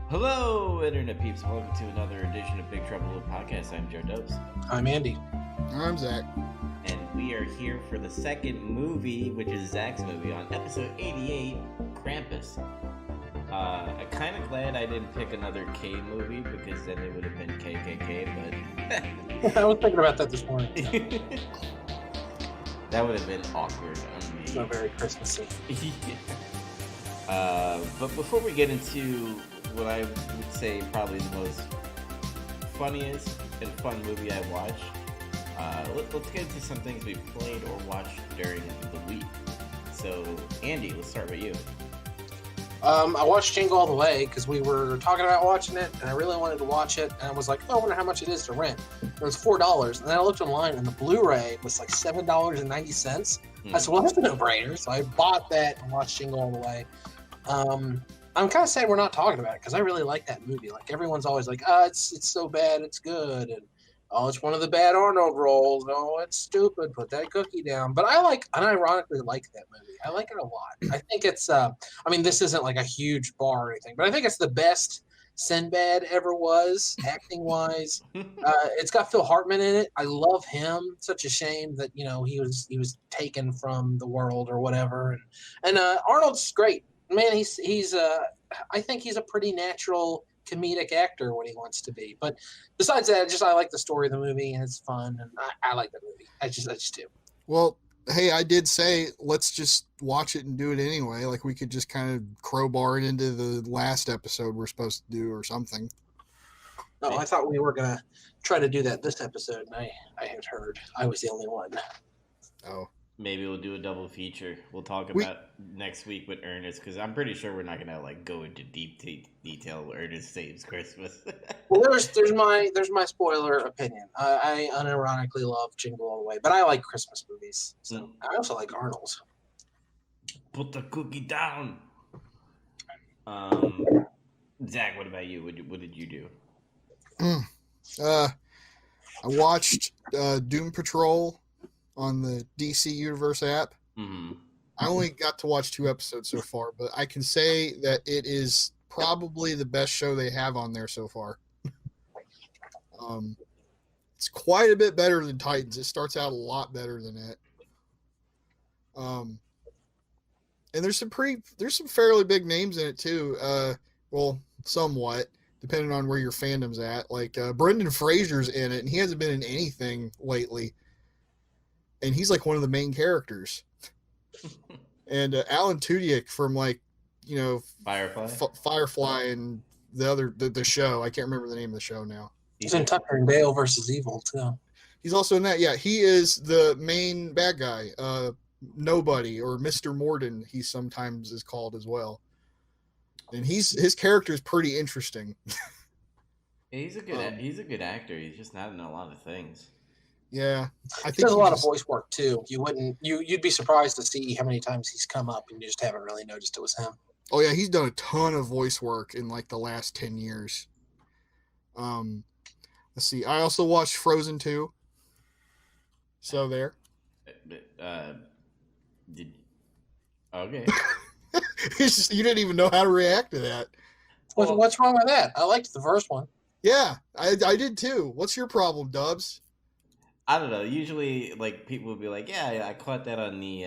Hello, Internet peeps. Welcome to another edition of Big Trouble Little Podcast. I'm Joe Dopes. I'm Andy. I'm Zach. And we are here for the second movie, which is Zach's movie, on episode 88, Krampus. I'm kind of glad I didn't pick another K movie, because then it would have been KKK, but... I was thinking about that this morning. That would have been awkward on me. It's not very Christmassy. But before we get into what I would say probably the most funniest and fun movie I watched, let's get into some things we played or watched during the week. So, Andy, let's start with you. I watched Jingle All the Way because we were talking about watching it, and I really wanted to watch it, and I was like, oh, I wonder how much it is to rent. It was $4, and then I looked online, and the Blu-ray was like $7.90. I said, well, that's a no-brainer, so I bought that and watched Jingle All the Way. I'm kind of sad we're not talking about it because I really like that movie. Like, everyone's always like, it's so bad, it's good, and it's one of the bad Arnold roles. Oh, it's stupid. Put that cookie down. But I ironically like that movie. I like it a lot. I think it's, this isn't like a huge bar or anything, but I think it's the best Sinbad ever was, acting-wise. It's got Phil Hartman in it. I love him. Such a shame that, he was taken from the world or whatever. And Arnold's great. Man, he's I think he's a pretty natural comedic actor when he wants to be. But besides that, I like the story of the movie, and it's fun, and I like the movie. I just do. Well, hey, I did say let's just watch it and do it anyway. Like, we could just kind of crowbar it into the last episode we're supposed to do or something. No, I thought we were going to try to do that this episode, and I had heard I was the only one. Oh. Maybe we'll do a double feature. We'll talk about next week with Ernest, because I'm pretty sure we're not gonna go into deep detail where Ernest saves Christmas. Well, there's my spoiler opinion. I unironically love Jingle All the Way, but I like Christmas movies. So I also like Arnold's. Put the cookie down. Zach, what about you? What did you do? I watched Doom Patrol on the DC Universe app. Mm-hmm. I only got to watch 2 episodes so far, but I can say that it is probably the best show they have on there so far. It's quite a bit better than Titans. It starts out a lot better than that. And there's some fairly big names in it too. Well, somewhat, depending on where your fandom's at. Like Brendan Fraser's in it, and he hasn't been in anything lately. And he's like one of the main characters. And Alan Tudyk from Firefly and the show. I can't remember the name of the show now. He's in Tucker and Dale versus Evil too. He's also in that. Yeah, he is the main bad guy. Nobody, or Mr. Morden, he sometimes is called as well. And his character is pretty interesting. He's a good actor. He's just not in a lot of things. Yeah, I think he does a lot of voice work too. You'd be surprised to see how many times he's come up and you just haven't really noticed it was him. Oh yeah, he's done a ton of voice work in the last 10 years. Let's see. I also watched Frozen 2. So there. Okay. You didn't even know how to react to that. What's wrong with that? I liked the first one. Yeah, I did too. What's your problem, Dubs? I don't know. Usually, people would be like, "Yeah, I caught that on the,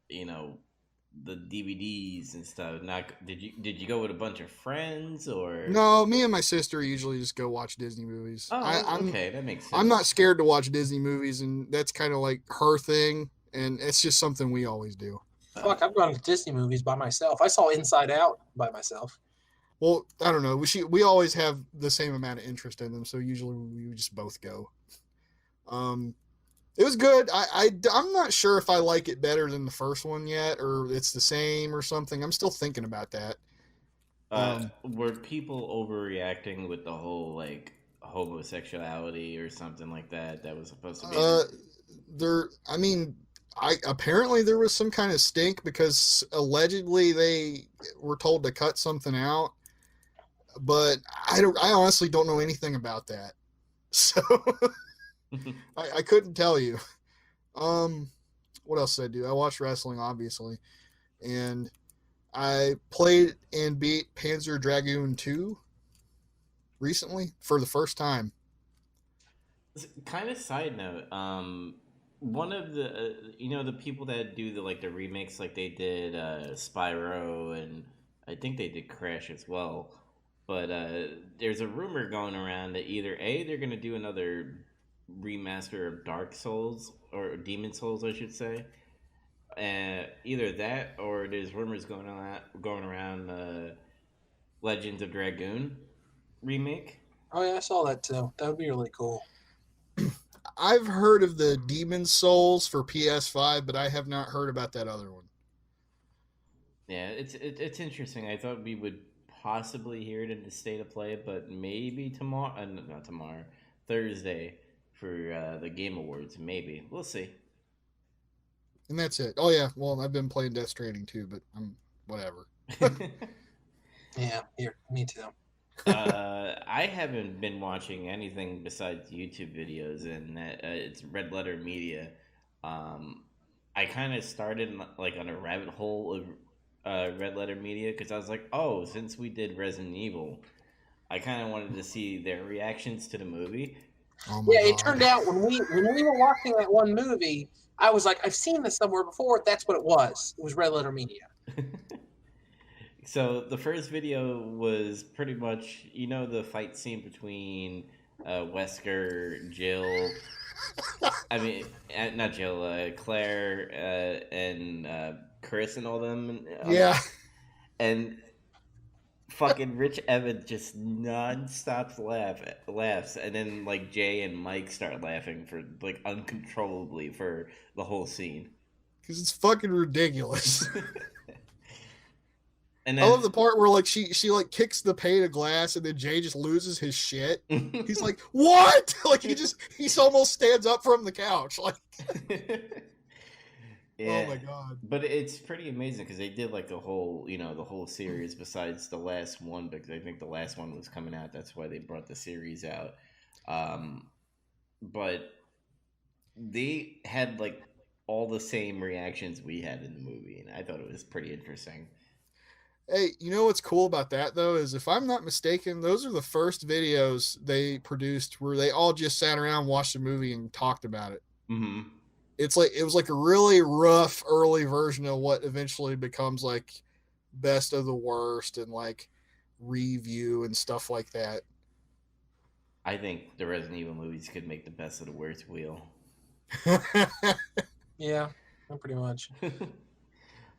the DVDs and stuff." Now, did you go with a bunch of friends or? No, me and my sister usually just go watch Disney movies. Oh, okay, that makes sense. I'm not scared to watch Disney movies, and that's kind of like her thing, and it's just something we always do. Fuck, I've gone to Disney movies by myself. I saw Inside Out by myself. Well, I don't know. We always have the same amount of interest in them, so usually we just both go. It was good. I'm not sure if I like it better than the first one yet, or it's the same or something. I'm still thinking about that. Were people overreacting with the whole homosexuality or something like that was supposed to be? Apparently there was some kind of stink because allegedly they were told to cut something out, but I honestly don't know anything about that. So I couldn't tell you. What else did I do? I watched wrestling, obviously, and I played and beat Panzer Dragoon 2 recently for the first time. Kind of side note, one of the the people that do the remakes, like they did Spyro, and I think they did Crash as well. But there's a rumor going around that either A, they're gonna do another remaster of Dark Souls or Demon Souls, I should say. Either that, or there's rumors going around Legends of Dragoon remake. Oh yeah, I saw that too. That would be really cool. I've heard of the Demon Souls for PS5, but I have not heard about that other one. Yeah, it's interesting. I thought we would possibly hear it in the state of play, but maybe tomorrow, not tomorrow, Thursday for the Game Awards. Maybe we'll see. And that's it. Oh yeah, well I've been playing Death Stranding too, but I'm whatever. Yeah, here, me too. I haven't been watching anything besides YouTube videos, and it's Red Letter Media. I kind of started like on a rabbit hole of Red Letter Media because I was like, oh, since we did Resident Evil, I kind of wanted to see their reactions to the movie. Oh my Yeah, God. it turned out when we were watching that one movie, I was like, I've seen this somewhere before. That's what it was. It was Red Letter Media. So the first video was pretty much, the fight scene between Wesker, Jill. I mean, not Jill, Claire, and Chris, and all them. Yeah. And fucking Rich Evans just non-stop laughs, and then like Jay and Mike start laughing for like uncontrollably for the whole scene. Because it's fucking ridiculous. And then, I love the part where like she like kicks the pane of glass and then Jay just loses his shit. He's like, "What?" Like he almost stands up from the couch. Like, yeah. Oh my God. But it's pretty amazing because they did like the whole series besides the last one, because I think the last one was coming out. That's why they brought the series out. But they had like all the same reactions we had in the movie, and I thought it was pretty interesting. Hey, you know what's cool about that though is if I'm not mistaken, those are the first videos they produced where they all just sat around, watched the movie, and talked about it. Mm-hmm. It's like it was like a really rough early version of what eventually becomes like best of the worst and like review and stuff like that. I think the Resident Evil movies could make the best of the worst wheel. Yeah, pretty much.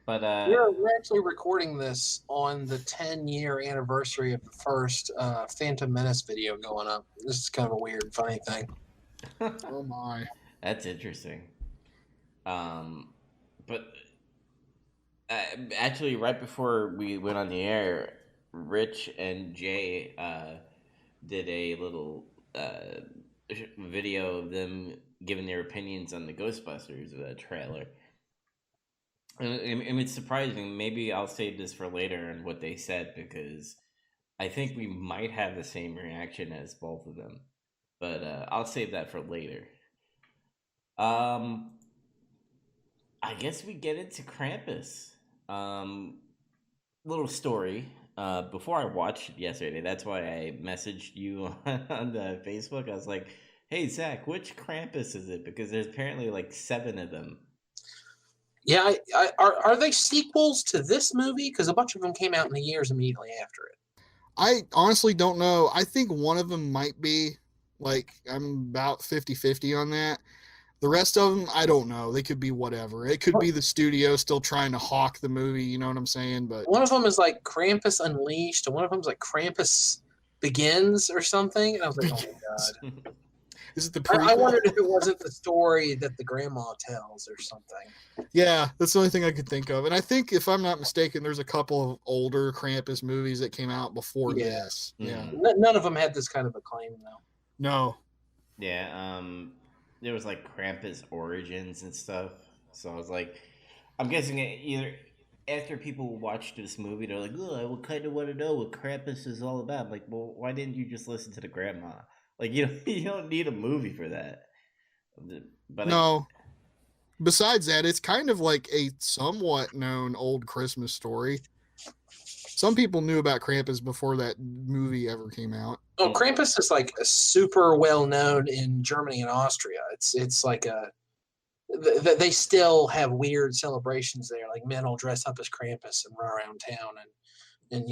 But we're actually recording this on the 10-year anniversary of the first Phantom Menace video going up. This is kind of a weird, funny thing. Oh my. That's interesting. But actually, right before we went on the air, Rich and Jay did a little video of them giving their opinions on the Ghostbusters trailer. And it's surprising. Maybe I'll save this for later and what they said, because I think we might have the same reaction as both of them. But I'll save that for later. I guess we get into Krampus. Little story. Before I watched it yesterday, that's why I messaged you on the Facebook. I was like, hey, Zach, which Krampus is it? Because there's apparently like 7 of them. Yeah, are they sequels to this movie? Because a bunch of them came out in the years immediately after it. I honestly don't know. I think one of them might be. Like, I'm about 50-50 on that. The rest of them, I don't know. They could be whatever. It could be the studio still trying to hawk the movie, you know what I'm saying? But one of them is like Krampus Unleashed, and one of them is like Krampus Begins or something. And I was like, oh my God. Is it the prequel? I wondered if it wasn't the story that the grandma tells or something. Yeah, that's the only thing I could think of. And I think, if I'm not mistaken, there's a couple of older Krampus movies that came out before this. Yeah. None of them had this kind of acclaim, though. No. Yeah, there was like Krampus Origins and stuff. So I was like, I'm guessing either after people watch this movie, they're like, oh, I kind of want to know what Krampus is all about. I'm like, well, why didn't you just listen to the grandma? Like, you don't need a movie for that. But no. Besides that, it's kind of like a somewhat known old Christmas story. Some people knew about Krampus before that movie ever came out. Oh, Krampus is like super well known in Germany and Austria. It's like they still have weird celebrations there. Like men will dress up as Krampus and run around town and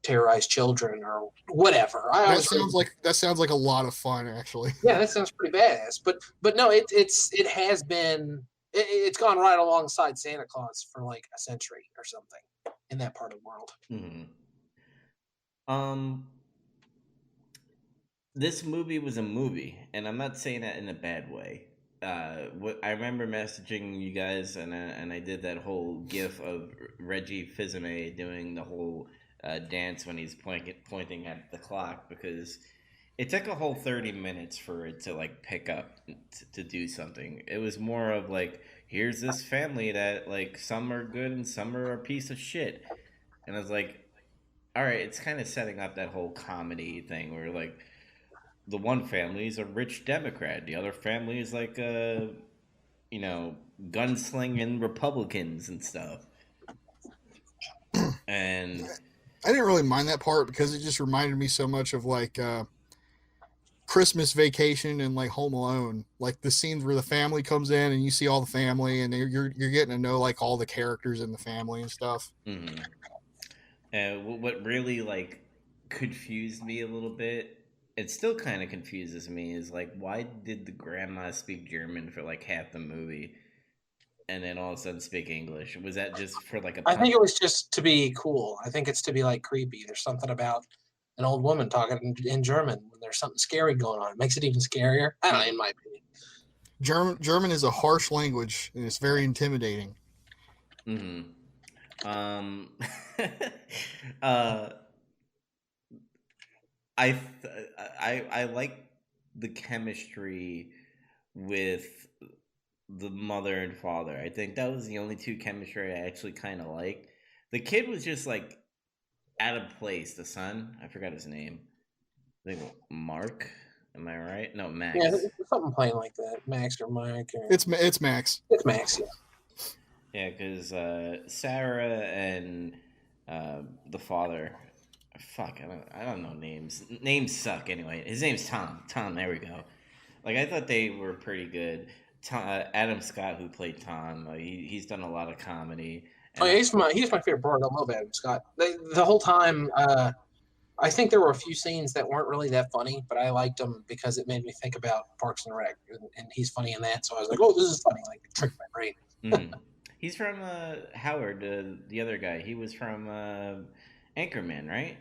terrorize children or whatever. That sounds like a lot of fun, actually. Yeah, that sounds pretty badass. But no, it has been it's gone right alongside Santa Claus for like a century or something in that part of the world. Mm-hmm. This movie was a movie, and I'm not saying that in a bad way. What I remember messaging you guys, and I did that whole GIF of Reggie Fils-Aimé doing the whole dance when he's pointing at the clock, because it took a whole 30 minutes for it to like pick up to do something. It was more of like, here's this family that like some are good and some are a piece of shit, and I was like, all right, it's kind of setting up that whole comedy thing where like the one family is a rich Democrat, the other family is like gunslinging Republicans and stuff. And I didn't really mind that part because it just reminded me so much of like Christmas Vacation and like Home Alone, like the scenes where the family comes in and you see all the family and you're getting to know like all the characters in the family and stuff. Mm-hmm. And what really like confused me a little bit, it still kind of confuses me, is like, why did the grandma speak German for like half the movie and then all of a sudden speak English? Was that just for like I think it was just to be cool. I think it's to be like creepy. There's something about an old woman talking in German when there's something scary going on. It makes it even scarier. I don't know, in my opinion. German is a harsh language and it's very intimidating. Mm-hmm. I like the chemistry with the mother and father. I think that was the only two chemistry I actually kind of liked. The kid was just like out of place. The son, I forgot his name. I think Mark. Am I right? No, Max. Yeah, something playing like that, Max or Mike. Or... It's Max. It's Max. Yeah. Yeah, because Sarah and the father. Fuck, I don't know names. Names suck anyway. His name's Tom. Tom, there we go. Like, I thought they were pretty good. Adam Scott, who played Tom, he's done a lot of comedy. Oh, yeah, he's my favorite part. I love Adam Scott. The whole time, I think there were a few scenes that weren't really that funny, but I liked them because it made me think about Parks and Rec, and he's funny in that. So I was like, oh, this is funny. Like, tricked my brain. He's from Howard, the other guy. He was from Anchorman, right?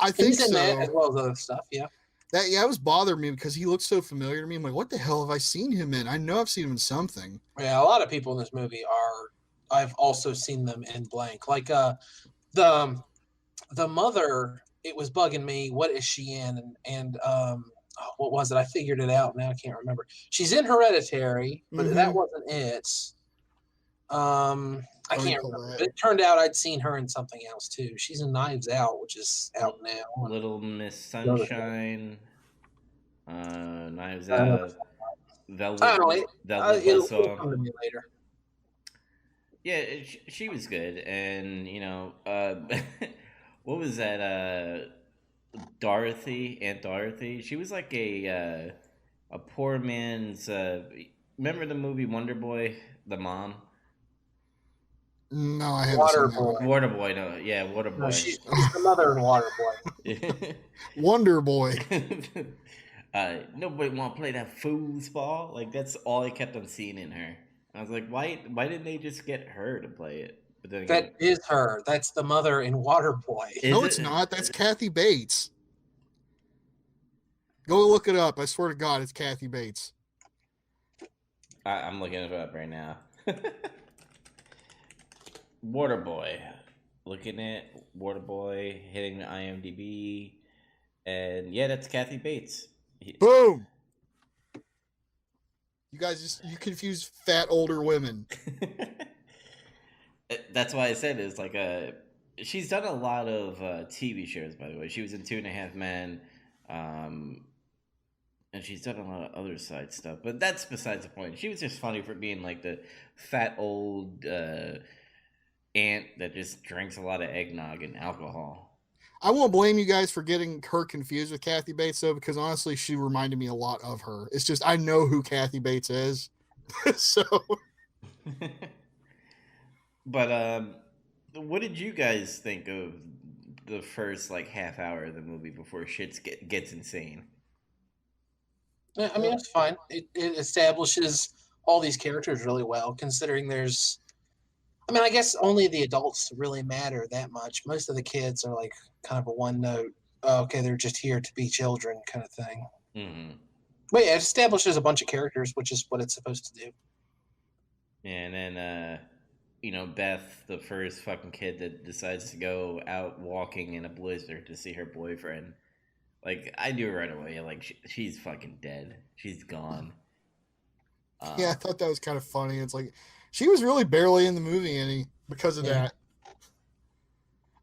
I think he's in so. that as well as other stuff. Yeah. It was bothering me because he looks so familiar to me. I'm like, what the hell have I seen him in? I know I've seen him in something. Yeah, a lot of people in this movie I've also seen them in blank. Like the mother, it was bugging me. What is she in? And what was it? I figured it out. Now I can't remember. She's in Hereditary, but that wasn't it. I can't remember. But it turned out I'd seen her in something else too. She's in Knives Out, which is out now. Little Miss Sunshine, Knives Out, Velvet. I don't know. It'll come to me later. Yeah, she was good, and what was that? Aunt Dorothy. She was like a poor man's. Remember the movie Wonder Boy? The mom. No, I haven't seen that. Waterboy, no, yeah, Waterboy. No, she's the mother in Waterboy. Wonder Boy. Nobody want to play that foosball. Like, that's all I kept on seeing in her. I was like, why didn't they just get her to play it? But then again, that is her. That's the mother in Waterboy. No, it's not. That's Kathy Bates. Go look it up. I swear to God, it's Kathy Bates. I'm looking it up right now. Waterboy. Looking at Waterboy, hitting the IMDb, and yeah, that's Kathy Bates. Boom! You guys you confuse fat older women. That's why I said it's like she's done a lot of TV shows, by the way. She was in 2.5 Men, and she's done a lot of other side stuff. But that's besides the point. She was just funny for being like the fat old aunt that just drinks a lot of eggnog and alcohol. I won't blame you guys for getting her confused with Kathy Bates though, because honestly, she reminded me a lot of her. It's just I know who Kathy Bates is, so. But what did you guys think of the first like half hour of the movie before gets insane? Yeah, I mean, it's fine. It establishes all these characters really well, considering there's. I mean, I guess only the adults really matter that much. Most of the kids are like kind of a one note, oh, okay, they're just here to be children kind of thing. Mm-hmm. But yeah, it establishes a bunch of characters, which is what it's supposed to do. And then Beth, the first fucking kid that decides to go out walking in a blizzard to see her boyfriend. Like, I knew right away, like, she's fucking dead. She's gone. Yeah, I thought that was kind of funny. It's like, she was really barely in the movie any because of that.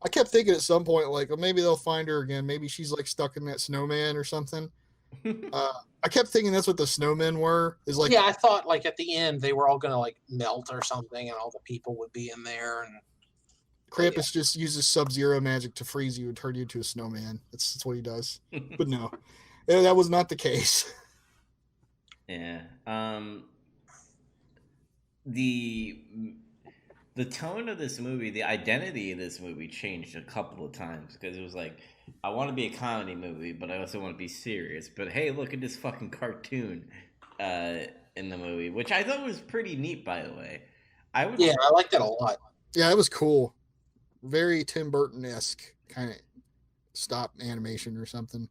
I kept thinking at some point, like, well, maybe they'll find her again. Maybe she's, like, stuck in that snowman or something. I kept thinking that's what the snowmen were. Is like, yeah, I thought, like, at the end, they were all going to, like, melt or something, and all the people would be in there, and Krampus just uses Sub-Zero magic to freeze you and turn you into a snowman. That's what he does. But no, that was not the case. Yeah. The tone of this movie, the identity of this movie changed a couple of times because it was like, I want to be a comedy movie, but I also want to be serious. But hey, look at this fucking cartoon in the movie, which I thought was pretty neat, by the way. I like that a lot. Yeah, it was cool. Very Tim Burton-esque kind of stop animation or something.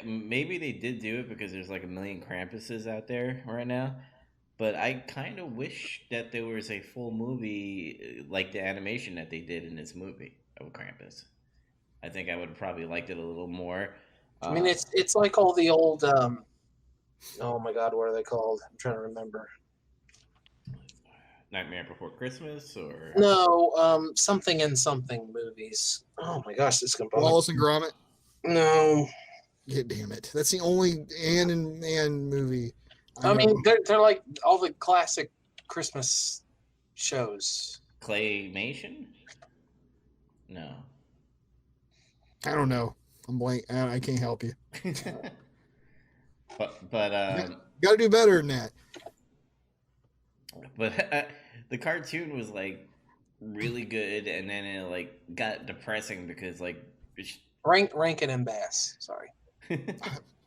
Maybe they did do it because there's like a million Krampuses out there right now. But I kind of wish that there was a full movie like the animation that they did in this movie of Krampus. I think I would have probably liked it a little more. I mean, it's like all the old. Oh my God, what are they called? I'm trying to remember. Nightmare Before Christmas, or no, something in something movies. Oh my gosh, this is gonna bother. Wallace and Gromit. No. Yeah, damn it! That's the only Ann and Man movie. I mean, they're like all the classic Christmas shows. Claymation? No. I don't know. I'm blank. I can't help you. but got to do better than that. But the cartoon was like really good, and then it like got depressing because like Rankin and Bass. Sorry.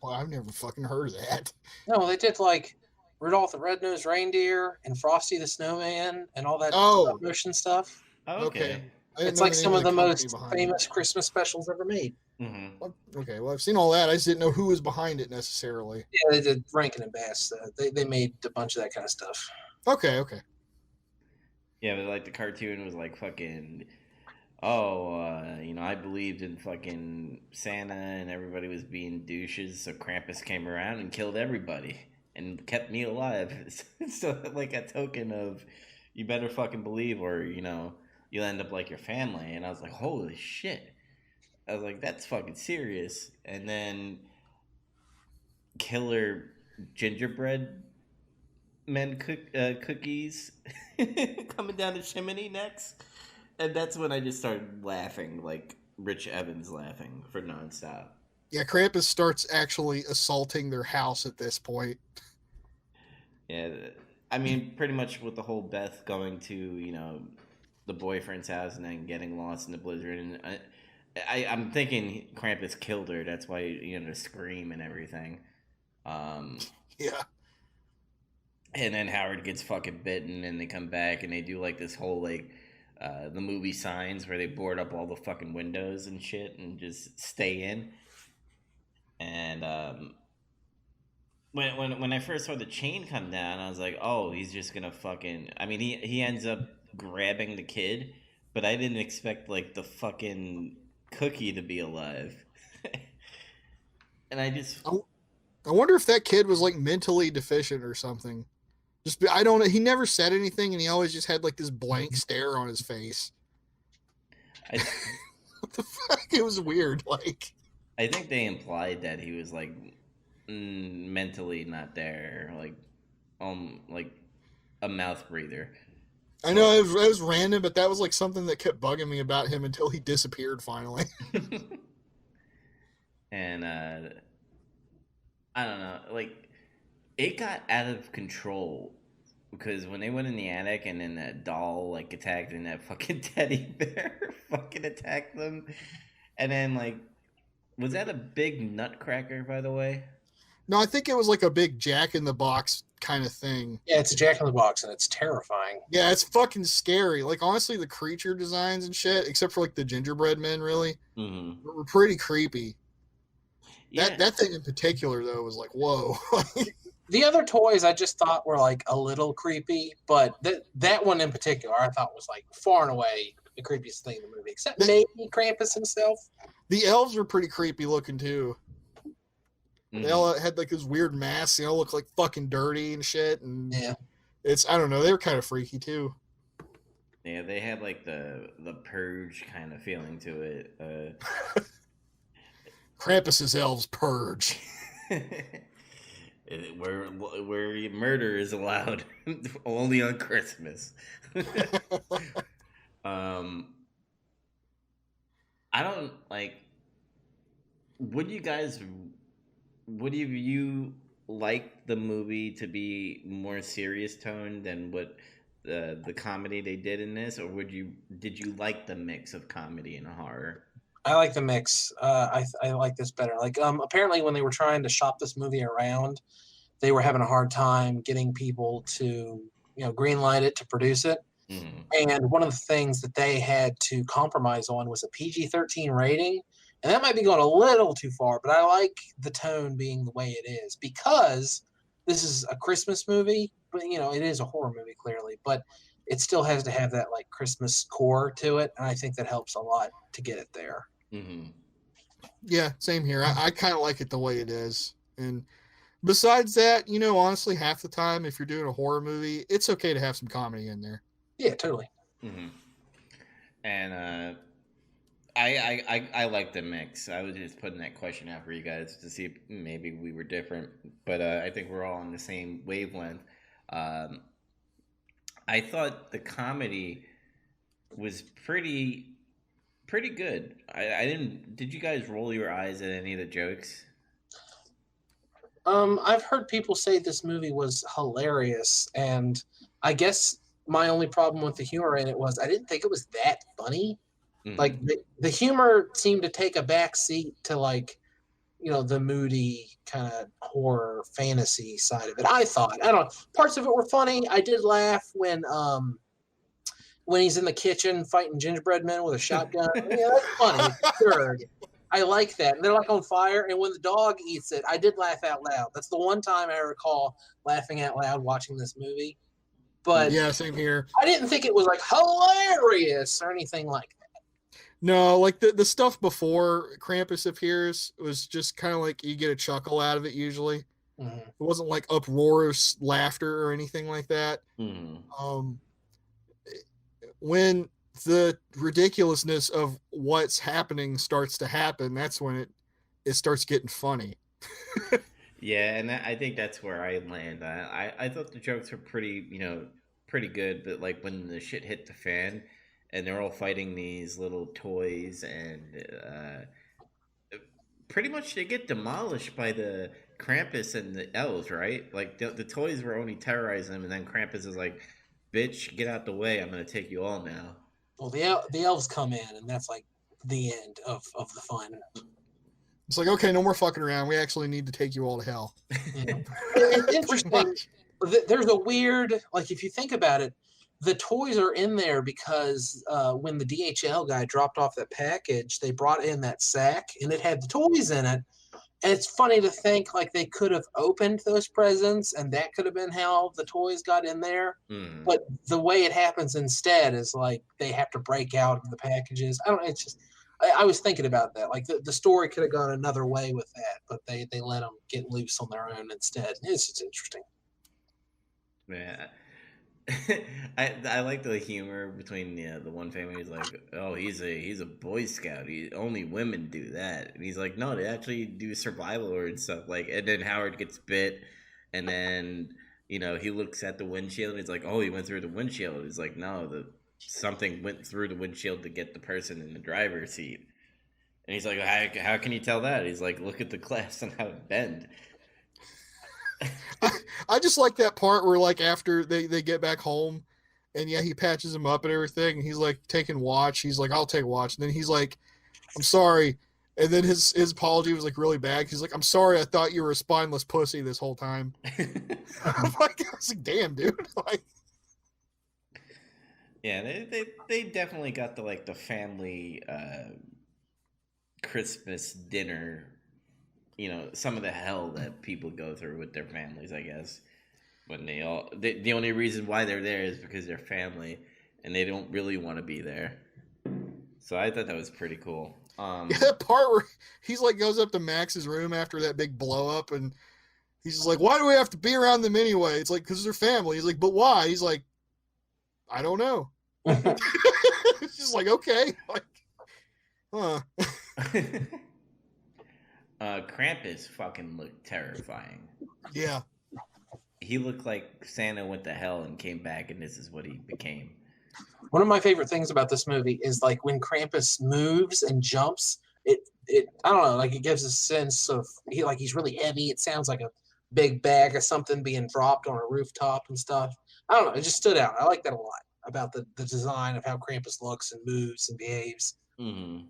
Well, I've never fucking heard of that. No, they did like Rudolph the Red-Nosed Reindeer and Frosty the Snowman and all that motion stuff. Oh, okay. It's like some of the most famous Christmas specials ever made. Mm-hmm. Okay, well, I've seen all that. I just didn't know who was behind it necessarily. Yeah, they did Rankin and Bass. They made a bunch of that kind of stuff. Okay. Yeah, but like the cartoon was like fucking... I believed in fucking Santa and everybody was being douches, so Krampus came around and killed everybody and kept me alive. So, like, a token of, you better fucking believe or, you'll end up like your family. And I was like, holy shit. I was like, that's fucking serious. And then killer gingerbread men cookies coming down the chimney next. And that's when I just started laughing, like Rich Evans laughing for nonstop. Yeah, Krampus starts actually assaulting their house at this point. Yeah, I mean, pretty much with the whole Beth going to, the boyfriend's house and then getting lost in the blizzard. And I'm thinking Krampus killed her. That's why, to scream and everything. Yeah. And then Howard gets fucking bitten and they come back and they do like this whole like... the movie Signs where they board up all the fucking windows and shit and just stay in. And when I first saw the chain come down, I was like, oh, he's just gonna fucking... I mean, he ends up grabbing the kid, but I didn't expect like the fucking cookie to be alive. And I wonder if that kid was like mentally deficient or something. I don't know. He never said anything, and he always just had like this blank stare on his face. What the fuck? It was weird. Like, I think they implied that he was like mentally not there, like a mouth breather. I know it was random, but that was like something that kept bugging me about him until he disappeared finally. And I don't know, like it got out of control because when they went in the attic and then that doll like attacked and that fucking teddy bear fucking attacked them, and then like was that a big nutcracker by the way? No, I think it was like a big Jack in the Box kind of thing. Yeah, it's a Jack in the Box, and it's terrifying. Yeah, it's fucking scary. Like honestly, the creature designs and shit, except for like the gingerbread men, really, Mm-hmm. were pretty creepy. Yeah. That thing in particular though was like, whoa. The other toys I just thought were like a little creepy, but that one in particular I thought was like far and away the creepiest thing in the movie, except maybe Krampus himself. The elves were pretty creepy looking too. Mm-hmm. They all had like this weird masks, you know, look like fucking dirty and shit. And Yeah, it's I don't know, they were kind of freaky too. Yeah, they had like the purge kind of feeling to it. Krampus's elves purge. where murder is allowed only on Christmas. I don't like. Would you like the movie to be more serious toned than what the comedy they did in this, or did you like the mix of comedy and horror? I like the mix. I like this better. Like apparently when they were trying to shop this movie around, they were having a hard time getting people to greenlight it to produce it. Mm-hmm. And one of the things that they had to compromise on was a PG-13 rating. And that might be going a little too far, but I like the tone being the way it is because this is a Christmas movie, but it is a horror movie clearly, but it still has to have that like Christmas core to it, and I think that helps a lot to get it there. Mm-hmm. Yeah, same here. I kind of like it the way it is. And besides that, honestly, half the time if you're doing a horror movie, it's okay to have some comedy in there. Yeah, totally. Mm-hmm. And I like the mix. I was just putting that question out for you guys to see if maybe we were different, but I think we're all on the same wavelength. I thought the comedy was pretty good. I didn't. Did you guys roll your eyes at any of the jokes? I've heard people say this movie was hilarious, and I guess my only problem with the humor in it was I didn't think it was that funny. Mm-hmm. Like the humor seemed to take a back seat to like the moody kind of horror fantasy side of it. I don't know, parts of it were funny. I did laugh when he's in the kitchen fighting gingerbread men with a shotgun. Yeah, that's funny. Sure. I like that. And they're like on fire, and when the dog eats it, I did laugh out loud. That's the one time I recall laughing out loud watching this movie. But yeah, same here. I didn't think it was like hilarious or anything like that. No, like the stuff before Krampus appears was just kind of like you get a chuckle out of it usually. Mm-hmm. It wasn't like uproarious laughter or anything like that. Mm-hmm. When the ridiculousness of what's happening starts to happen, that's when it starts getting funny. Yeah, and I think that's where I land. I thought the jokes were pretty good, but like when the shit hit the fan, and they're all fighting these little toys, and pretty much they get demolished by the Krampus and the elves, right? Like the toys were only terrorizing them, and then Krampus is like, "Bitch, get out the way! I'm gonna take you all now." Well, the elves come in, and that's like the end of the fun. It's like, okay, no more fucking around. We actually need to take you all to hell. Yeah. It's interesting. There's a weird, like, if you think about it, the toys are in there because when the DHL guy dropped off that package, they brought in that sack, and it had the toys in it. And it's funny to think, like, they could have opened those presents, and that could have been how the toys got in there. Mm. But the way it happens instead is, like, they have to break out of the packages. I don't know, it's just... I was thinking about that. Like the story could have gone another way with that, but they let them get loose on their own instead. It's just interesting. Yeah, I like the humor between the one family. He's like, oh, he's a Boy Scout. Only women do that, and he's like, no, they actually do survival and stuff. Like, and then Howard gets bit, and then he looks at the windshield and he's like, oh, he went through the windshield. He's like, no, something went through the windshield to get the person in the driver's seat. And he's like, how can you tell that? He's like, look at the glass and how it bend. I just like that part where, like, after they get back home, and yeah, he patches him up and everything, and he's like taking watch. He's like, I'll take watch. And then he's like, I'm sorry. And then his apology was like really bad. He's like, I'm sorry, I thought you were a spineless pussy this whole time. I was like, damn, dude. Like, yeah, they definitely got the family Christmas dinner. Some of the hell that people go through with their families, I guess. When the only reason why they're there is because they're family, and they don't really want to be there. So I thought that was pretty cool. Yeah, that part where he's like goes up to Max's room after that big blow up, and he's just like, why do we have to be around them anyway? It's like, because they're family. He's like, but why? He's like, I don't know. It's just like, okay. Like, huh. Krampus fucking looked terrifying. Yeah. He looked like Santa went to hell and came back, and this is what he became. One of my favorite things about this movie is like when Krampus moves and jumps, it I don't know, like it gives a sense of he's really heavy. It sounds like a big bag of something being dropped on a rooftop and stuff. I don't know, it just stood out. I like that a lot about the design of how Krampus looks and moves and behaves. Mm-hmm.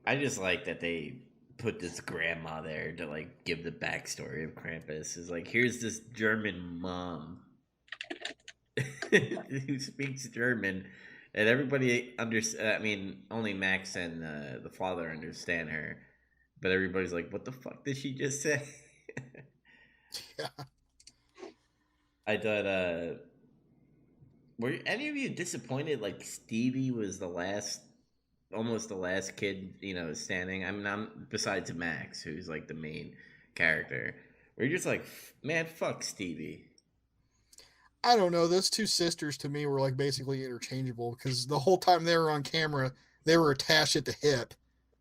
I just like that they put this grandma there to like give the backstory of Krampus. Is like, here's this German mom who speaks German, and everybody I mean, only Max and the father understand her, but everybody's like, "What the fuck did she just say?" Yeah. I thought. Were any of you disappointed? Like Stevie was almost the last kid, standing. I mean, I'm besides Max, who's like the main character. Where you're just like, man, fuck Stevie. I don't know. Those two sisters to me were like basically interchangeable because the whole time they were on camera, they were attached at the hip.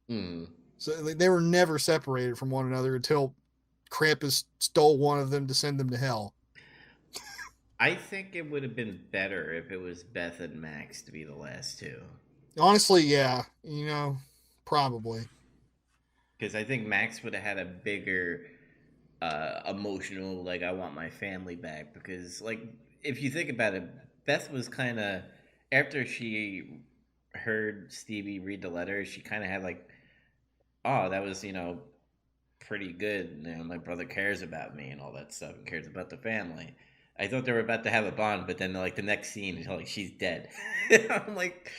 Mm. So they were never separated from one another until Krampus stole one of them to send them to hell. I think it would have been better if it was Beth and Max to be the last two. Honestly, yeah. Probably. Because I think Max would have had a bigger emotional, like, I want my family back. Because, like, if you think about it, Beth was kind of, after she heard Stevie read the letter, she kind of had like, oh, that was, pretty good. My brother cares about me and all that stuff and cares about the family. I thought they were about to have a bond, but then like the next scene, like she's dead. I'm like,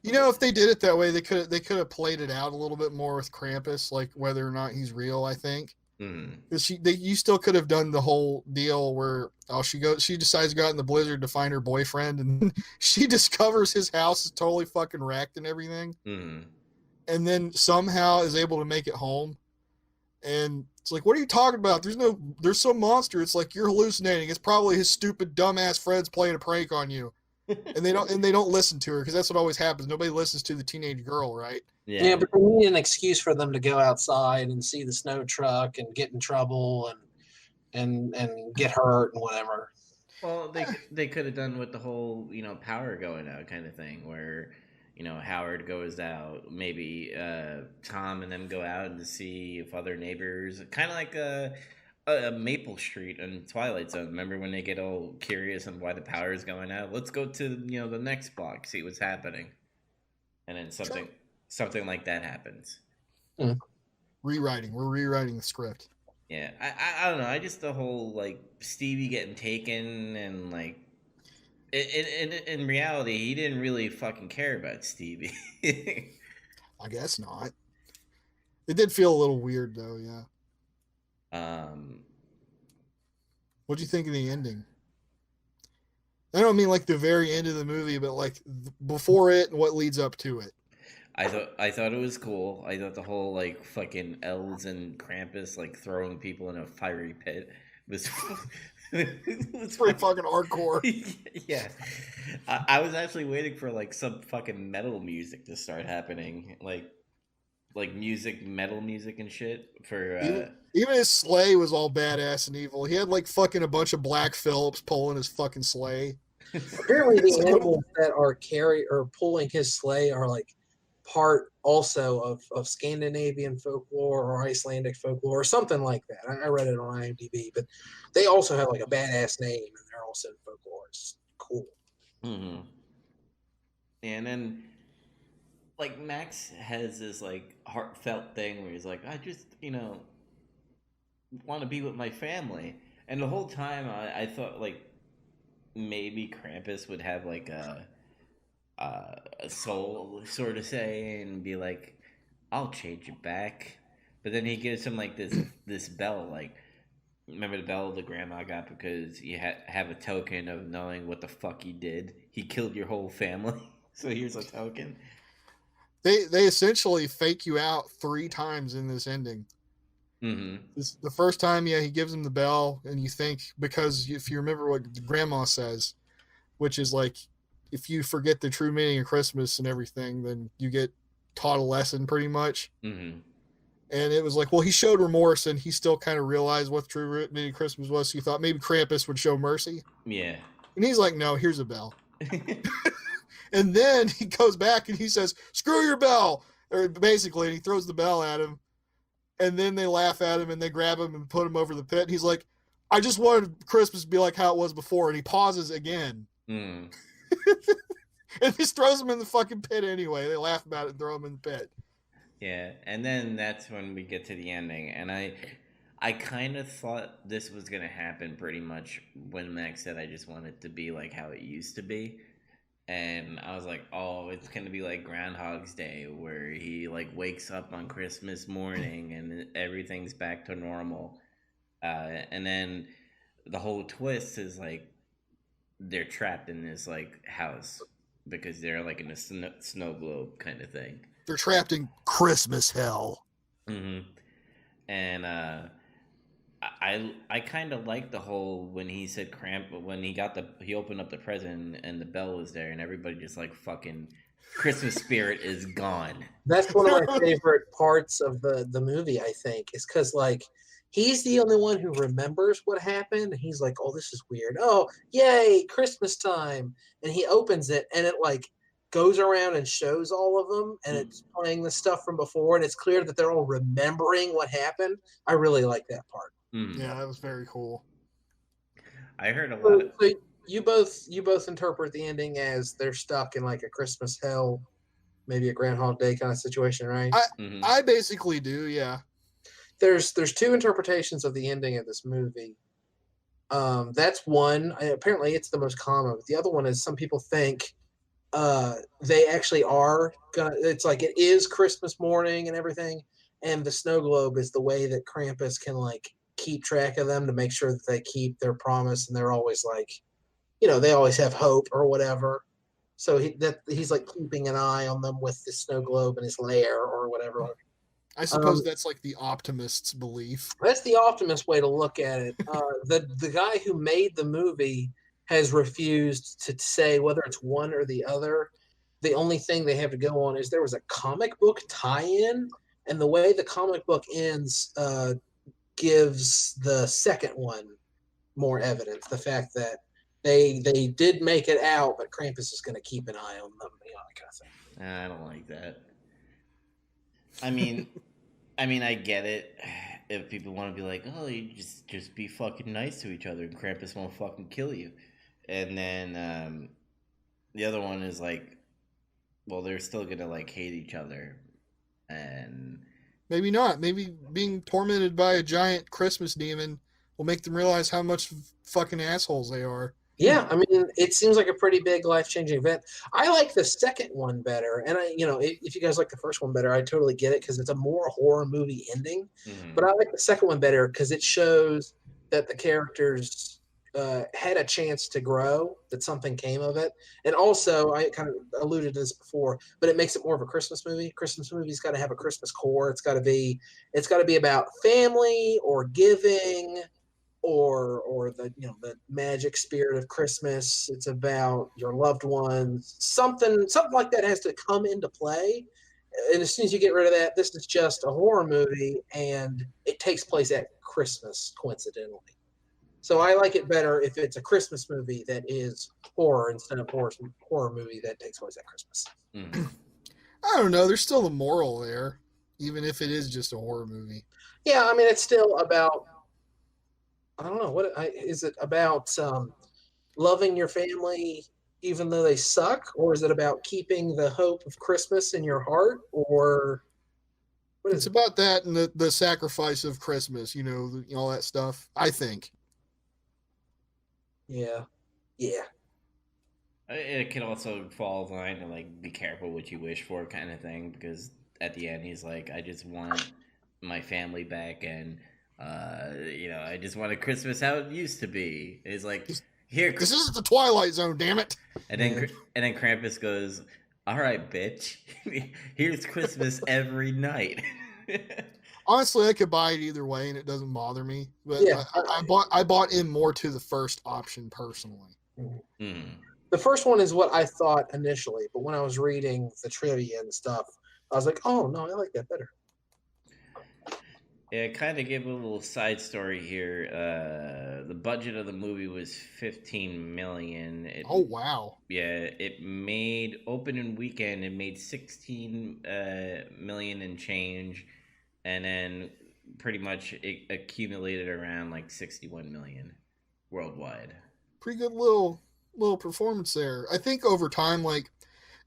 if they did it that way, they could have played it out a little bit more with Krampus, like whether or not he's real. I think because you still could have done the whole deal where she decides to go out in the blizzard to find her boyfriend, and she discovers his house is totally fucking wrecked and everything, and then somehow is able to make it home. And it's like, what are you talking about? There's some monster. It's like, you're hallucinating. It's probably his stupid dumbass friends playing a prank on you. And they don't listen to her because that's what always happens. Nobody listens to the teenage girl, right? Yeah, but they need an excuse for them to go outside and see the snow truck and get in trouble and get hurt and whatever. Well, they could have done with the whole power going out kind of thing where Howard goes out, maybe Tom and them go out and see if other neighbors, kind of like a Maple Street and Twilight Zone. Remember when they get all curious on why the power is going out? Let's go to the next block, see what's happening, and then something like that happens. We're rewriting the script. Yeah, I don't know. I just the whole like Stevie getting taken and like. In reality, he didn't really fucking care about Stevie. I guess not. It did feel a little weird, though, yeah. What'd you think of the ending? I don't mean like the very end of the movie, but like before it and what leads up to it. I thought it was cool. I thought the whole like fucking elves and Krampus like throwing people in a fiery pit was it's pretty fucking hardcore. Yeah, I was actually waiting for like some fucking metal music to start happening. Like like music, metal music and shit for Even his sleigh was all badass and evil. He had like fucking a bunch of Black Phillips pulling his fucking sleigh. Apparently, It's the like, animals that are pulling his sleigh are like part also of Scandinavian folklore or Icelandic folklore or something like that. I read it on IMDb, but they also have like a badass name and they're also in folklore. It's cool. hmm and then like Max has this like heartfelt thing where he's like, I just want to be with my family, and the whole time I thought like maybe Krampus would have like a soul sort of say and be like, I'll change it back, but then he gives him like this bell, like remember the bell the grandma got because you have a token of knowing what the fuck he did. He killed your whole family, so here's a token. they essentially fake you out 3 times in this ending. Mm-hmm. The first time, yeah, he gives him the bell, and you think, because if you remember what the grandma says, which is like, if you forget the true meaning of Christmas and everything, then you get taught a lesson pretty much. Mm-hmm. And it was like, well, he showed remorse and he still kind of realized what the true meaning of Christmas was. So you thought maybe Krampus would show mercy. Yeah. And he's like, no, here's a bell. And then he goes back and he says, screw your bell. Or basically, and he throws the bell at him. And then they laugh at him and they grab him and put him over the pit. And he's like, I just wanted Christmas to be like how it was before. And he pauses again. Mm. And he throws him in the fucking pit anyway. They laugh about it and throw him in the pit. Yeah, and then that's when we get to the ending, and I kind of thought this was gonna happen pretty much when Max said I just want it to be like how it used to be, and I was like, oh, it's gonna be like Groundhog's Day where he like wakes up on Christmas morning and everything's back to normal, and then the whole twist is like they're trapped in this like house because they're like in a snow globe kind of thing. They're trapped in Christmas hell. Mm-hmm. And I kind of like the whole when he said when he opened up the present and the bell was there and everybody just like fucking Christmas spirit is gone. That's one of my favorite parts of the movie, I think, is because like he's the only one who remembers what happened. He's like, oh, this is weird. Oh, yay, Christmas time. And he opens it and it like goes around and shows all of them and it's playing the stuff from before and it's clear that they're all remembering what happened. I really like that part. Mm. Yeah, that was very cool. I heard a lot of... So you both interpret the ending as they're stuck in like a Christmas hell, maybe a Groundhog Day kind of situation, right? I basically do, yeah. There's 2 interpretations of the ending of this movie. That's one. Apparently, it's the most common. But the other one is some people think they actually are gonna. It's like it is Christmas morning and everything, and the snow globe is the way that Krampus can like keep track of them to make sure that they keep their promise, and they're always like, they always have hope or whatever. So he's like keeping an eye on them with the snow globe in his lair or whatever. I suppose that's like the optimist's belief. That's the optimist way to look at it. The guy who made the movie has refused to say whether it's one or the other. The only thing they have to go on is there was a comic book tie-in, and the way the comic book ends gives the second one more evidence. The fact that they did make it out, but Krampus is going to keep an eye on them, that kind of thing. I don't like that. I mean, I get it. If people want to be like, oh, you just be fucking nice to each other, and Krampus won't fucking kill you. And then the other one is like, well, they're still gonna like hate each other, and maybe not. Maybe being tormented by a giant Christmas demon will make them realize how much fucking assholes they are. Yeah, I mean, it seems like a pretty big life-changing event. I like the second one better, and if you guys like the first one better, I totally get it because it's a more horror movie ending. Mm-hmm. But I like the second one better because it shows that the characters had a chance to grow, that something came of it, and also I kind of alluded to this before, but it makes it more of a Christmas movie. Christmas movie's got to have a Christmas core. It's got to be about family or giving. Or the magic spirit of Christmas. It's about your loved ones. Something like that has to come into play, And as soon as you get rid of that, this is just a horror movie, and it takes place at Christmas, coincidentally. So I like it better if it's a Christmas movie that is horror instead of horror movie that takes place at Christmas. Mm-hmm. I don't know. There's still the moral there, even if it is just a horror movie. Yeah, I mean, it's still about, I don't know, is it about loving your family even though they suck, or is it about keeping the hope of Christmas in your heart, or what is It's it? about that and the sacrifice of Christmas, all that stuff, I think. Yeah. Yeah. It can also fall in line and like be careful what you wish for, kind of thing. Because at the end, he's like, "I just want my family back, and I just want a Christmas how it used to be." He's like, "Here, This isn't the Twilight Zone, damn it. and then Krampus goes, "All right, bitch, here's Christmas every night." Honestly, I could buy it either way, and it doesn't bother me. But Yeah. I bought in more to the first option personally. Mm. The first one is what I thought initially, but when I was reading the trivia and stuff, I was like, oh, no, I like that better. Yeah, kind of give a little side story here. The budget of the movie was $15 million. Oh, wow. Yeah, it made opening weekend. It made 16 million and change, and then pretty much it accumulated around like 61 million worldwide. Pretty good little performance there. I think over time, like,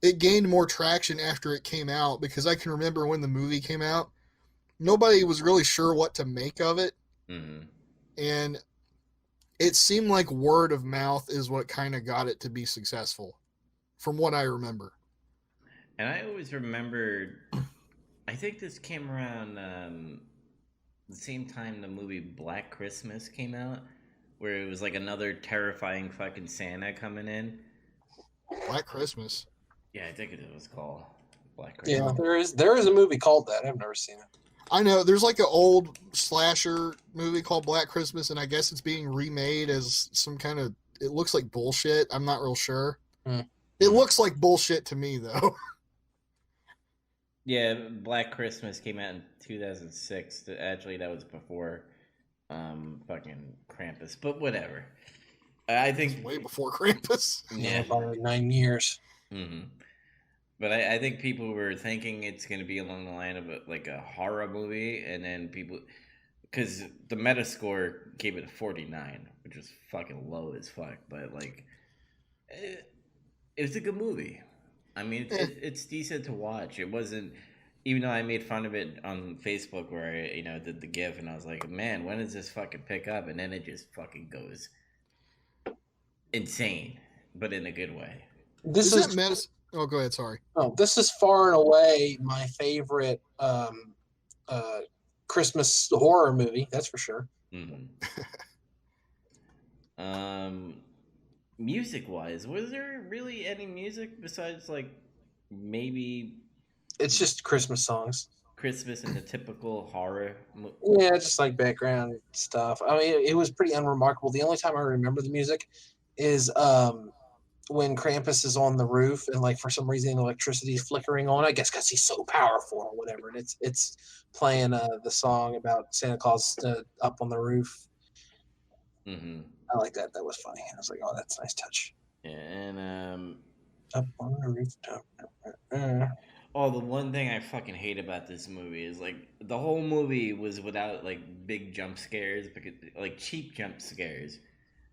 it gained more traction after it came out, because I can remember when the movie came out, nobody was really sure what to make of it. Mm-hmm. And it seemed like word of mouth is what kind of got it to be successful, from what I remember. And I always remembered, I think this came around the same time the movie Black Christmas came out, where it was like another terrifying fucking Santa coming in. Black Christmas. Yeah, I think it was called Black Christmas. Yeah, there is a movie called that. I've never seen it. I know. There's like an old slasher movie called Black Christmas, and I guess it's being remade as some kind of, it looks like bullshit. I'm not real sure. It looks like bullshit to me, though. Yeah, Black Christmas came out in 2006. Actually, that was before fucking Krampus, but whatever. I think way before Krampus. Yeah, probably like 9 years. Mm-hmm. But I think people were thinking it's going to be along the line of like a horror movie, and then people, because the Metascore gave it a 49, which was fucking low as fuck. But like, it was a good movie. I mean, it's decent to watch. It wasn't, even though I made fun of it on Facebook where I did the GIF, and I was like, man, when does this fucking pick up? And then it just fucking goes insane, but in a good way. This is Oh, go ahead. Sorry. Oh, this is far and away my favorite Christmas horror movie. That's for sure. Mm-hmm. Music-wise, was there really any music besides like maybe? It's just Christmas songs. Christmas and the typical horror. Yeah, just like background stuff. I mean, it was pretty unremarkable. The only time I remember the music is when Krampus is on the roof and like for some reason electricity is flickering on. I guess because he's so powerful or whatever, and it's playing the song about Santa Claus up on the roof. Mm-hmm. I like that. That was funny. I was like, oh, that's a nice touch. Yeah, and Up on the rooftop. Oh, the one thing I fucking hate about this movie is like the whole movie was without like big jump scares, because like cheap jump scares.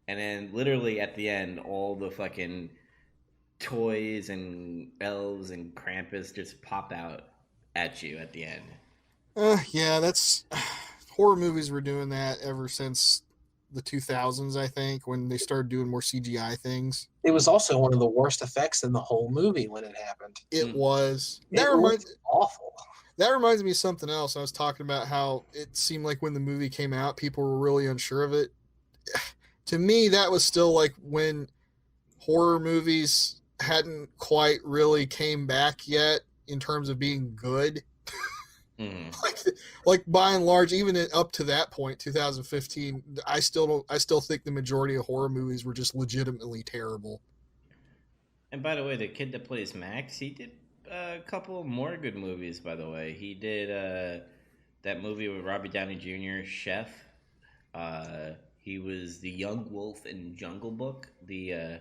And then literally at the end, all the fucking toys and elves and Krampus just pop out at you at the end. Yeah, that's horror movies were doing that ever since the 2000s, I think, when they started doing more CGI things. It was also one of the worst effects in the whole movie when it happened. It was. It was awful. That reminds me of something else. I was talking about how it seemed like when the movie came out, people were really unsure of it. To me, that was still like when horror movies hadn't quite really came back yet in terms of being good. Mm. Like by and large, even up to that point, 2015, I still think the majority of horror movies were just legitimately terrible. And by the way, the kid that plays Max, he did a couple more good movies, by the way. He did that movie with Robert Downey Jr., Chef. He was the young wolf in Jungle Book, the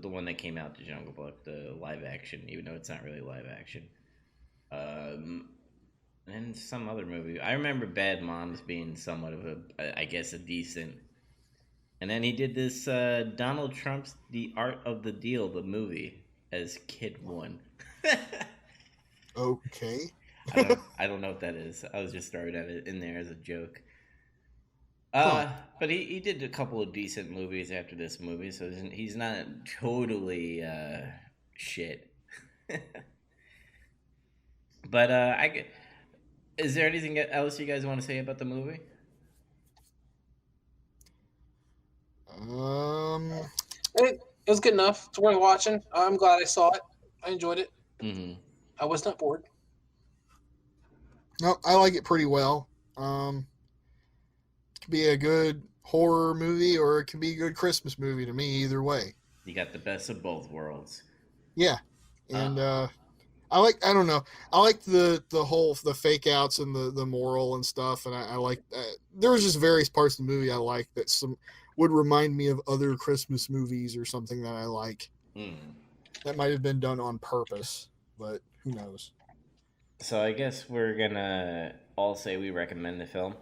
one that came out, the Jungle Book, the live action, even though it's not really live action. Um, and some other movie. I remember Bad Moms being somewhat of I guess, a decent. And then he did this Donald Trump's The Art of the Deal, the movie, as Kid One. Okay. I don't know what that is. I was just throwing it in there as a joke. Huh. But he did a couple of decent movies after this movie, so he's not totally shit. But is there anything else you guys want to say about the movie? It was good enough. It's worth watching. I'm glad I saw it. I enjoyed it. Mm-hmm. I was not bored. No, I like it pretty well. It could be a good horror movie or it can be a good Christmas movie to me, either way. You got the best of both worlds. Yeah. And I don't know. I like the fake outs and the moral and stuff. And I like there was just various parts of the movie I like that would remind me of other Christmas movies or something that I like. That might have been done on purpose, but who knows? So I guess we're gonna all say we recommend the film.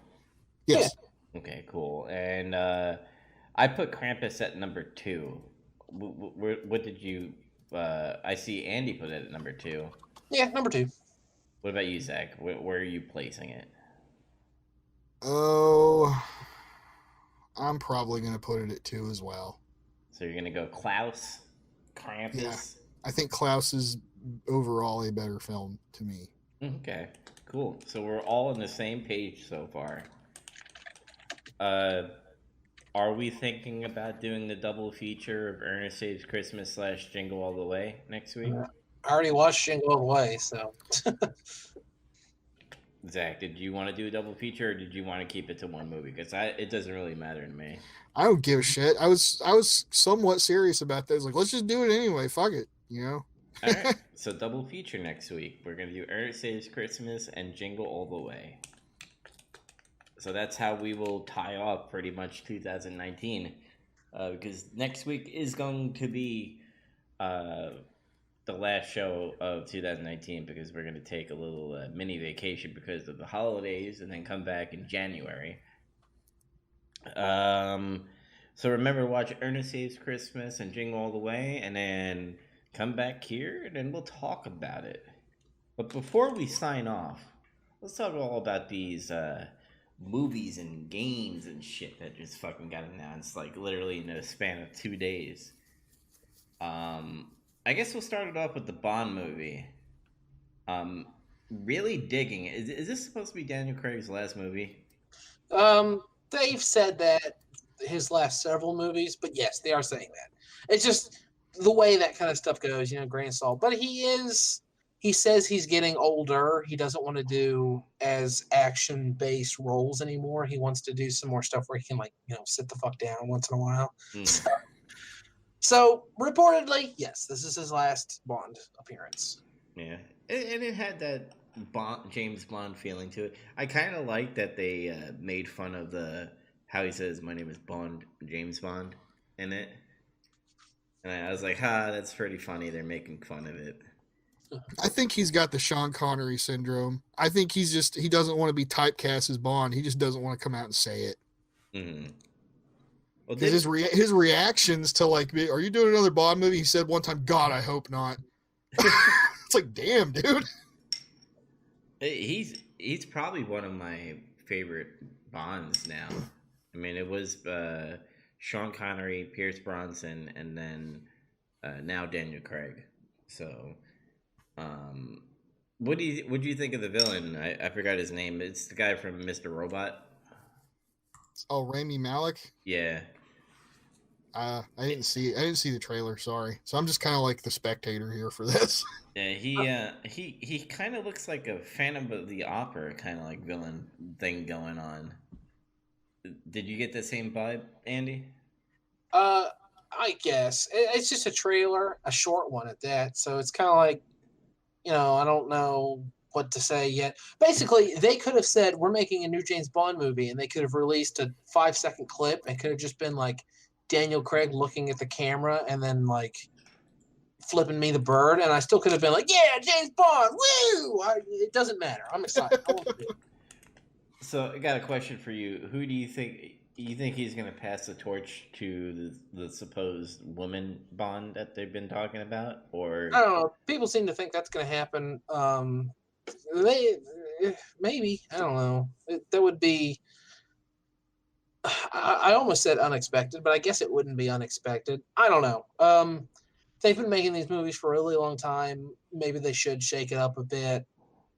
Yes. Yeah. Okay, cool. And I put Krampus at number 2. What did you? I see Andy put it at number 2. Yeah, number 2. What about you, Zach? Where are you placing it? Oh, I'm probably gonna put it at 2 as well. So you're gonna go Klaus, Krampus. Yeah, I think Klaus is overall a better film to me. Okay, cool. So we're all on the same page so far. Are we thinking about doing the double feature of Ernest Saves Christmas / Jingle All the Way next week? I already watched Jingle All the Way, so. Zach, did you want to do a double feature, or did you want to keep it to one movie? Because it doesn't really matter to me. I don't give a shit. I was somewhat serious about that. I was like, let's just do it anyway. Fuck it, you know. All right, so double feature next week. We're gonna do Ernest Saves Christmas and Jingle All the Way. So that's how we will tie off pretty much 2019, because next week is going to be the last show of 2019, because we're going to take a little mini vacation because of the holidays and then come back in January. So remember, watch Ernest Saves Christmas and Jingle All the Way, and then come back here and then we'll talk about it. But before we sign off, let's talk all about these movies and games and shit that just fucking got announced, like literally in a span of 2 days. I guess we'll start it off with the Bond movie. Really digging it. Is this supposed to be Daniel Craig's last movie? They've said that his last several movies, but yes, they are saying that. It's just the way that kind of stuff goes, grain of salt. But he says he's getting older. He doesn't want to do as action-based roles anymore. He wants to do some more stuff where he can, sit the fuck down once in a while. So reportedly, yes, this is his last Bond appearance. Yeah, and it had that James Bond feeling to it. I kind of like that they made fun of how he says, "My name is Bond, James Bond," in it. And I was like, that's pretty funny. They're making fun of it. I think he's got the Sean Connery syndrome. I think he doesn't want to be typecast as Bond. He just doesn't want to come out and say it. Mm-hmm. Well, his reactions to are you doing another Bond movie? He said one time, "God, I hope not." It's like, damn, dude. He's probably one of my favorite Bonds now. I mean, it was Sean Connery, Pierce Brosnan, and then now Daniel Craig. So, what do you think of the villain? I forgot his name. It's the guy from Mr. Robot. Oh, Rami Malek? Yeah. I didn't see the trailer, sorry. So I'm just kind of like the spectator here for this. Yeah, he kind of looks like a Phantom of the Opera kind of like villain thing going on. Did you get the same vibe, Andy? I guess it's just a trailer, a short one at that. So it's kind of like, I don't know what to say yet. Basically, they could have said we're making a new James Bond movie, and they could have released a 5-second clip, and could have just been like Daniel Craig looking at the camera, and then like flipping me the bird, and I still could have been like, yeah, James Bond, woo! It doesn't matter. I'm excited. I want to do it. So I got a question for you. Who do you think he's going to pass the torch to the supposed woman Bond that they've been talking about, or I don't know. People seem to think that's going to happen. They maybe, I don't know. That would be. I almost said unexpected, but I guess it wouldn't be unexpected. I don't know. They've been making these movies for a really long time. Maybe they should shake it up a bit.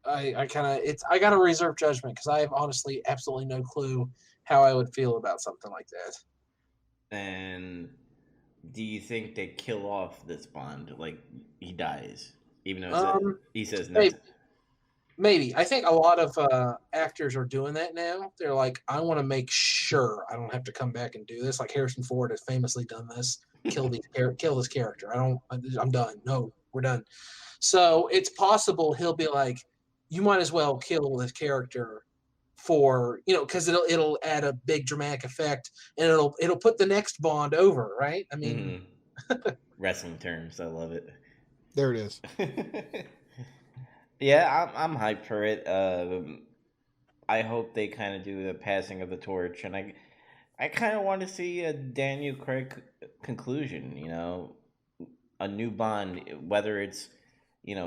I kind of I got to reserve judgment because I have honestly absolutely no clue how I would feel about something like that. and do you think they kill off this Bond, like he dies, even though he says no? Maybe. I think a lot of actors are doing that now. They're like, I want to make sure I don't have to come back and do this. Like Harrison Ford has famously done this. Kill this character. I'm done. No, we're done. So it's possible he'll be like, you might as well kill this character for, because it'll add a big dramatic effect, and it'll put the next Bond over, right? I mean, Wrestling terms, I love it. There it is. Yeah, I'm hyped for it. I hope they kind of do the passing of the torch, and I kind of want to see a Daniel Craig conclusion. A new Bond, whether it's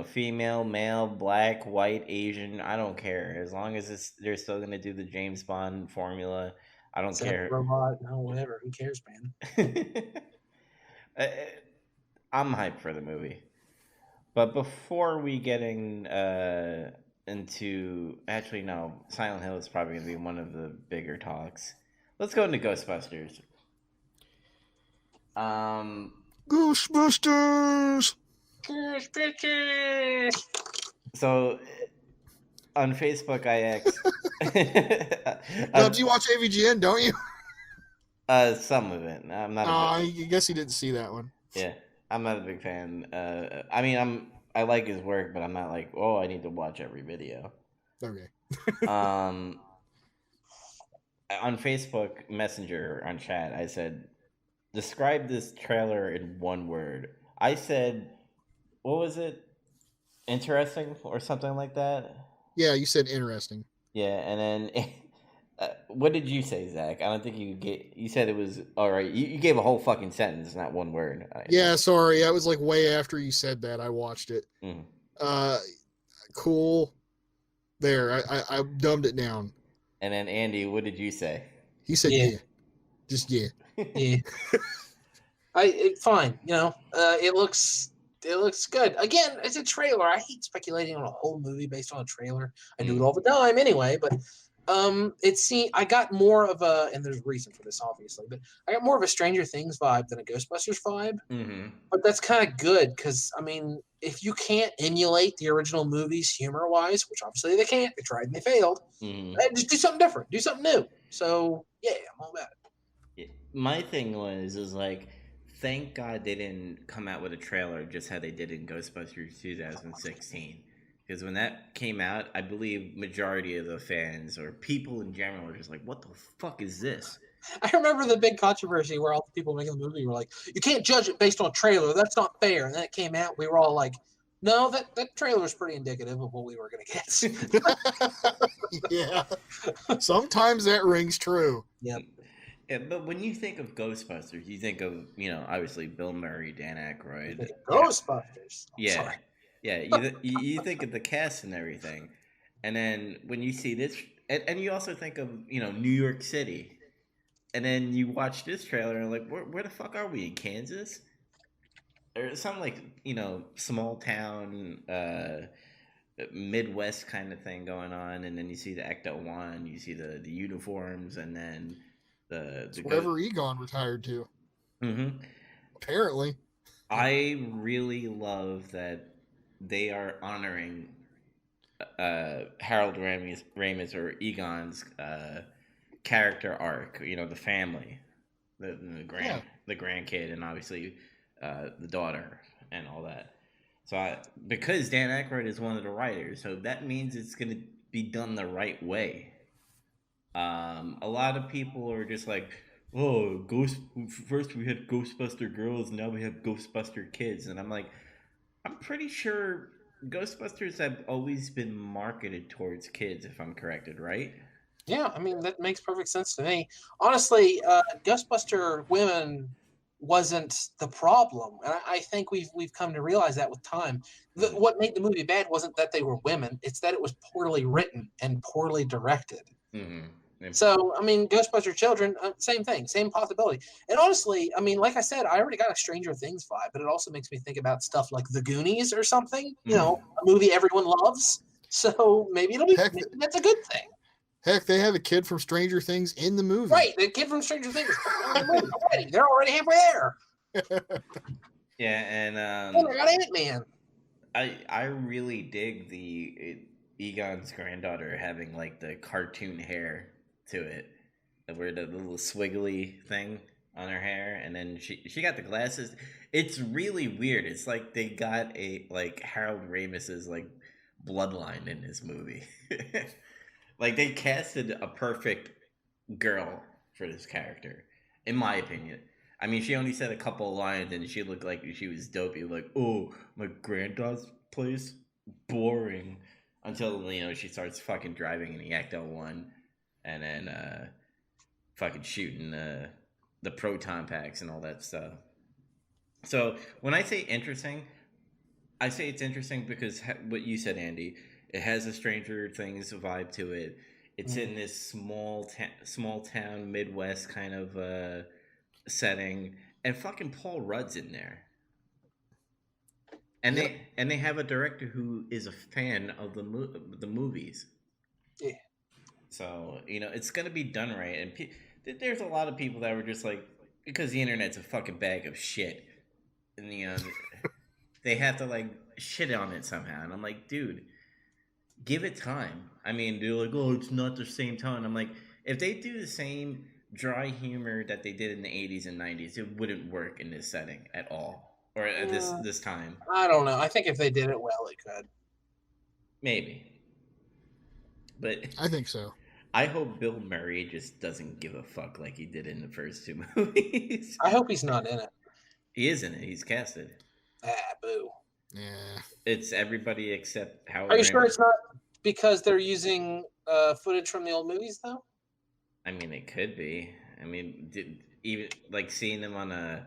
female, male, black, white, Asian. I don't care as long as they're still gonna do the James Bond formula. I don't care. Robot, no, whatever. Who cares, man? I'm hyped for the movie. But before we into actually no, Silent Hill is probably gonna be one of the bigger talks. Let's go into Ghostbusters. Ghostbusters. Ghostbusters. So on Facebook, I asked. You watch AVGN, don't you? Some of it. I'm not. I guess you didn't see that one. Yeah, I'm not a big fan. I mean, I like his work, but I'm not like, oh, I need to watch every video. Okay. On Facebook Messenger on chat, I said, describe this trailer in one word. I said, what was it? Interesting or something like that? Yeah, you said interesting. Yeah, and then what did you say, Zach? I don't think you said it was all right. You gave a whole fucking sentence, not one word. Yeah, sorry. I was like way after you said that. I watched it. Cool. There, I dumbed it down. And then Andy, what did you say? He said yeah. Just yeah. Yeah. Fine. It looks good. Again, it's a trailer. I hate speculating on a whole movie based on a trailer. I do it all the time anyway, but I got more of a, and there's a reason for this obviously, but I got more of a Stranger Things vibe than a Ghostbusters vibe. Mm-hmm. But that's kind of good because I mean, if you can't emulate the original movies humor wise, which obviously they can't, they tried and they failed, just do something different, do something new. So yeah, I'm all about it. My thing is like, thank God they didn't come out with a trailer just how they did in Ghostbusters 2016. Because when that came out, I believe majority of the fans or people in general were just like, what the fuck is this? I remember the big controversy where all the people making the movie were like, you can't judge it based on a trailer. That's not fair. And then it came out. We were all like, no, that trailer is pretty indicative of what we were going to get. Yeah. Sometimes that rings true. Yep. Yeah, but when you think of Ghostbusters, you think of, obviously Bill Murray, Dan Aykroyd. Ghostbusters. Yeah. Sorry. Yeah, you think of the cast and everything. And then when you see this, and you also think of, New York City. And then you watch this trailer and like, where the fuck are we, in Kansas? Or some like, small town, Midwest kind of thing going on. And then you see the Ecto-1, you see the uniforms, and then the wherever Egon retired to. Mm-hmm. Apparently. I really love that they are honoring Harold Ramis or Egon's character arc, the family. the grandkid, and obviously the daughter and all that. So because Dan Aykroyd is one of the writers, so that means it's going to be done the right way. A lot of people are just like, oh, Ghost. First we had Ghostbuster girls, now we have Ghostbuster kids, and I'm like, I'm pretty sure Ghostbusters have always been marketed towards kids, if I'm corrected, right? Yeah, I mean, that makes perfect sense to me. Honestly, Ghostbuster women wasn't the problem, and I think we've come to realize that with time. What made the movie bad wasn't that they were women; it's that it was poorly written and poorly directed. Mm-hmm. So, I mean, Ghostbuster Children, same thing, same possibility. And honestly, I mean, like I said, I already got a Stranger Things vibe, but it also makes me think about stuff like The Goonies or something. You know, a movie everyone loves. So maybe maybe that's a good thing. Heck, they have a kid from Stranger Things in the movie. Right, the kid from Stranger Things. They're already halfway there. Yeah, and I got Ant-Man. I really dig the Egon's granddaughter having like the cartoon hair to it, where the little swiggly thing on her hair, and then she got the glasses. It's really weird. It's like they got like Harold Ramis's like bloodline in his movie. Like they casted a perfect girl for this character, in my opinion. I mean, she only said a couple of lines, and she looked like she was dopey. Like, oh, my granddad's place, boring. Until she starts fucking driving in the Ecto-1, and then fucking shooting the proton packs and all that stuff. So when I say interesting, I say it's interesting because what you said, Andy, it has a Stranger Things vibe to it. It's in this small town Midwest kind of setting, and fucking Paul Rudd's in there. And they have a director who is a fan of the movies. Yeah. So it's gonna be done right, and there's a lot of people that were just like, because the internet's a fucking bag of shit, and they have to like shit on it somehow, and I'm like, dude, give it time. I mean, they're like, oh, it's not the same tone. I'm like, if they do the same dry humor that they did in the 80s and 90s, it wouldn't work in this setting at all, or at this time. I don't know. I think if they did it well, it could. Maybe. But I think so. I hope Bill Murray just doesn't give a fuck like he did in the first two movies. I hope he's not in it. He is in it. He's casted. Boo. Yeah. It's everybody except Howard. Are you sure it's not because they're using footage from the old movies, though? I mean, it could be. I mean, even like seeing them on a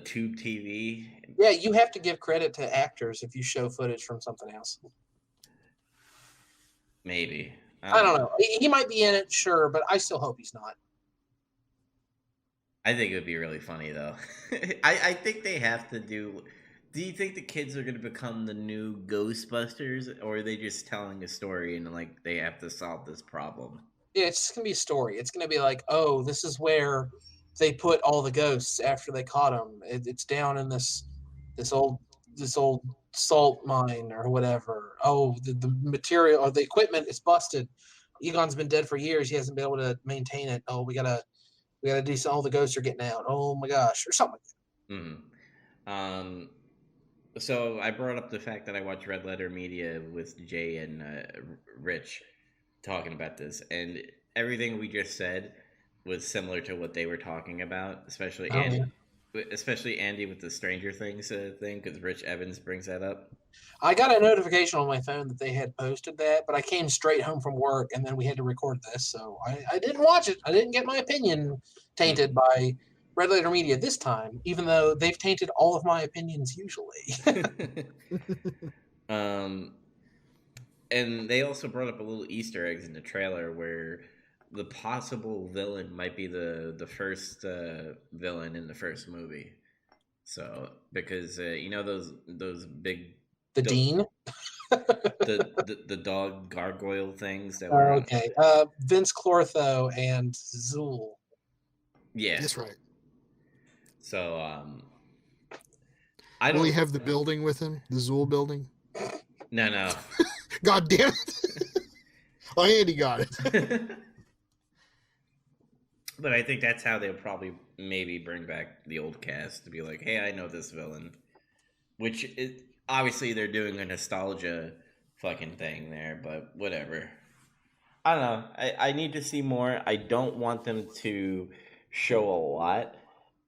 tube TV. Yeah, you have to give credit to actors if you show footage from something else. Maybe. I don't know. He might be in it, sure, but I still hope he's not. I think it would be really funny, though. I think they have to do... Do you think the kids are going to become the new Ghostbusters, or are they just telling a story and like they have to solve this problem? Yeah, it's just going to be a story. It's going to be like, oh, this is where they put all the ghosts after they caught them. It's down in this old salt mine or whatever. Oh, the material or the equipment is busted. Egon's been dead for years. He hasn't been able to maintain it. Oh, we gotta do something. All the ghosts are getting out. Oh my gosh, or something like that. Mm-hmm. So I brought up the fact that I watched Red Letter Media with Jay and Rich talking about this, and everything we just said was similar to what they were talking about, especially Andy. Yeah. Especially Andy with the Stranger Things thing, because Rich Evans brings that up. I got a notification on my phone that they had posted that, but I came straight home from work, and then we had to record this, so I didn't watch it. I didn't get my opinion tainted by Red Letter Media this time, even though they've tainted all of my opinions usually. And they also brought up a little Easter eggs in the trailer where the possible villain might be the first villain in the first movie. So because those big Dean, the dog gargoyle things that were okay. Vince Clortho and Zool. Yeah, that's right. So Will he have the building with him? The Zool building? No. God damn it! Oh, Andy got it. But I think that's how they'll probably maybe bring back the old cast to be like, hey, I know this villain. Which is obviously they're doing a nostalgia fucking thing there, but whatever. I don't know. I need to see more. I don't want them to show a lot.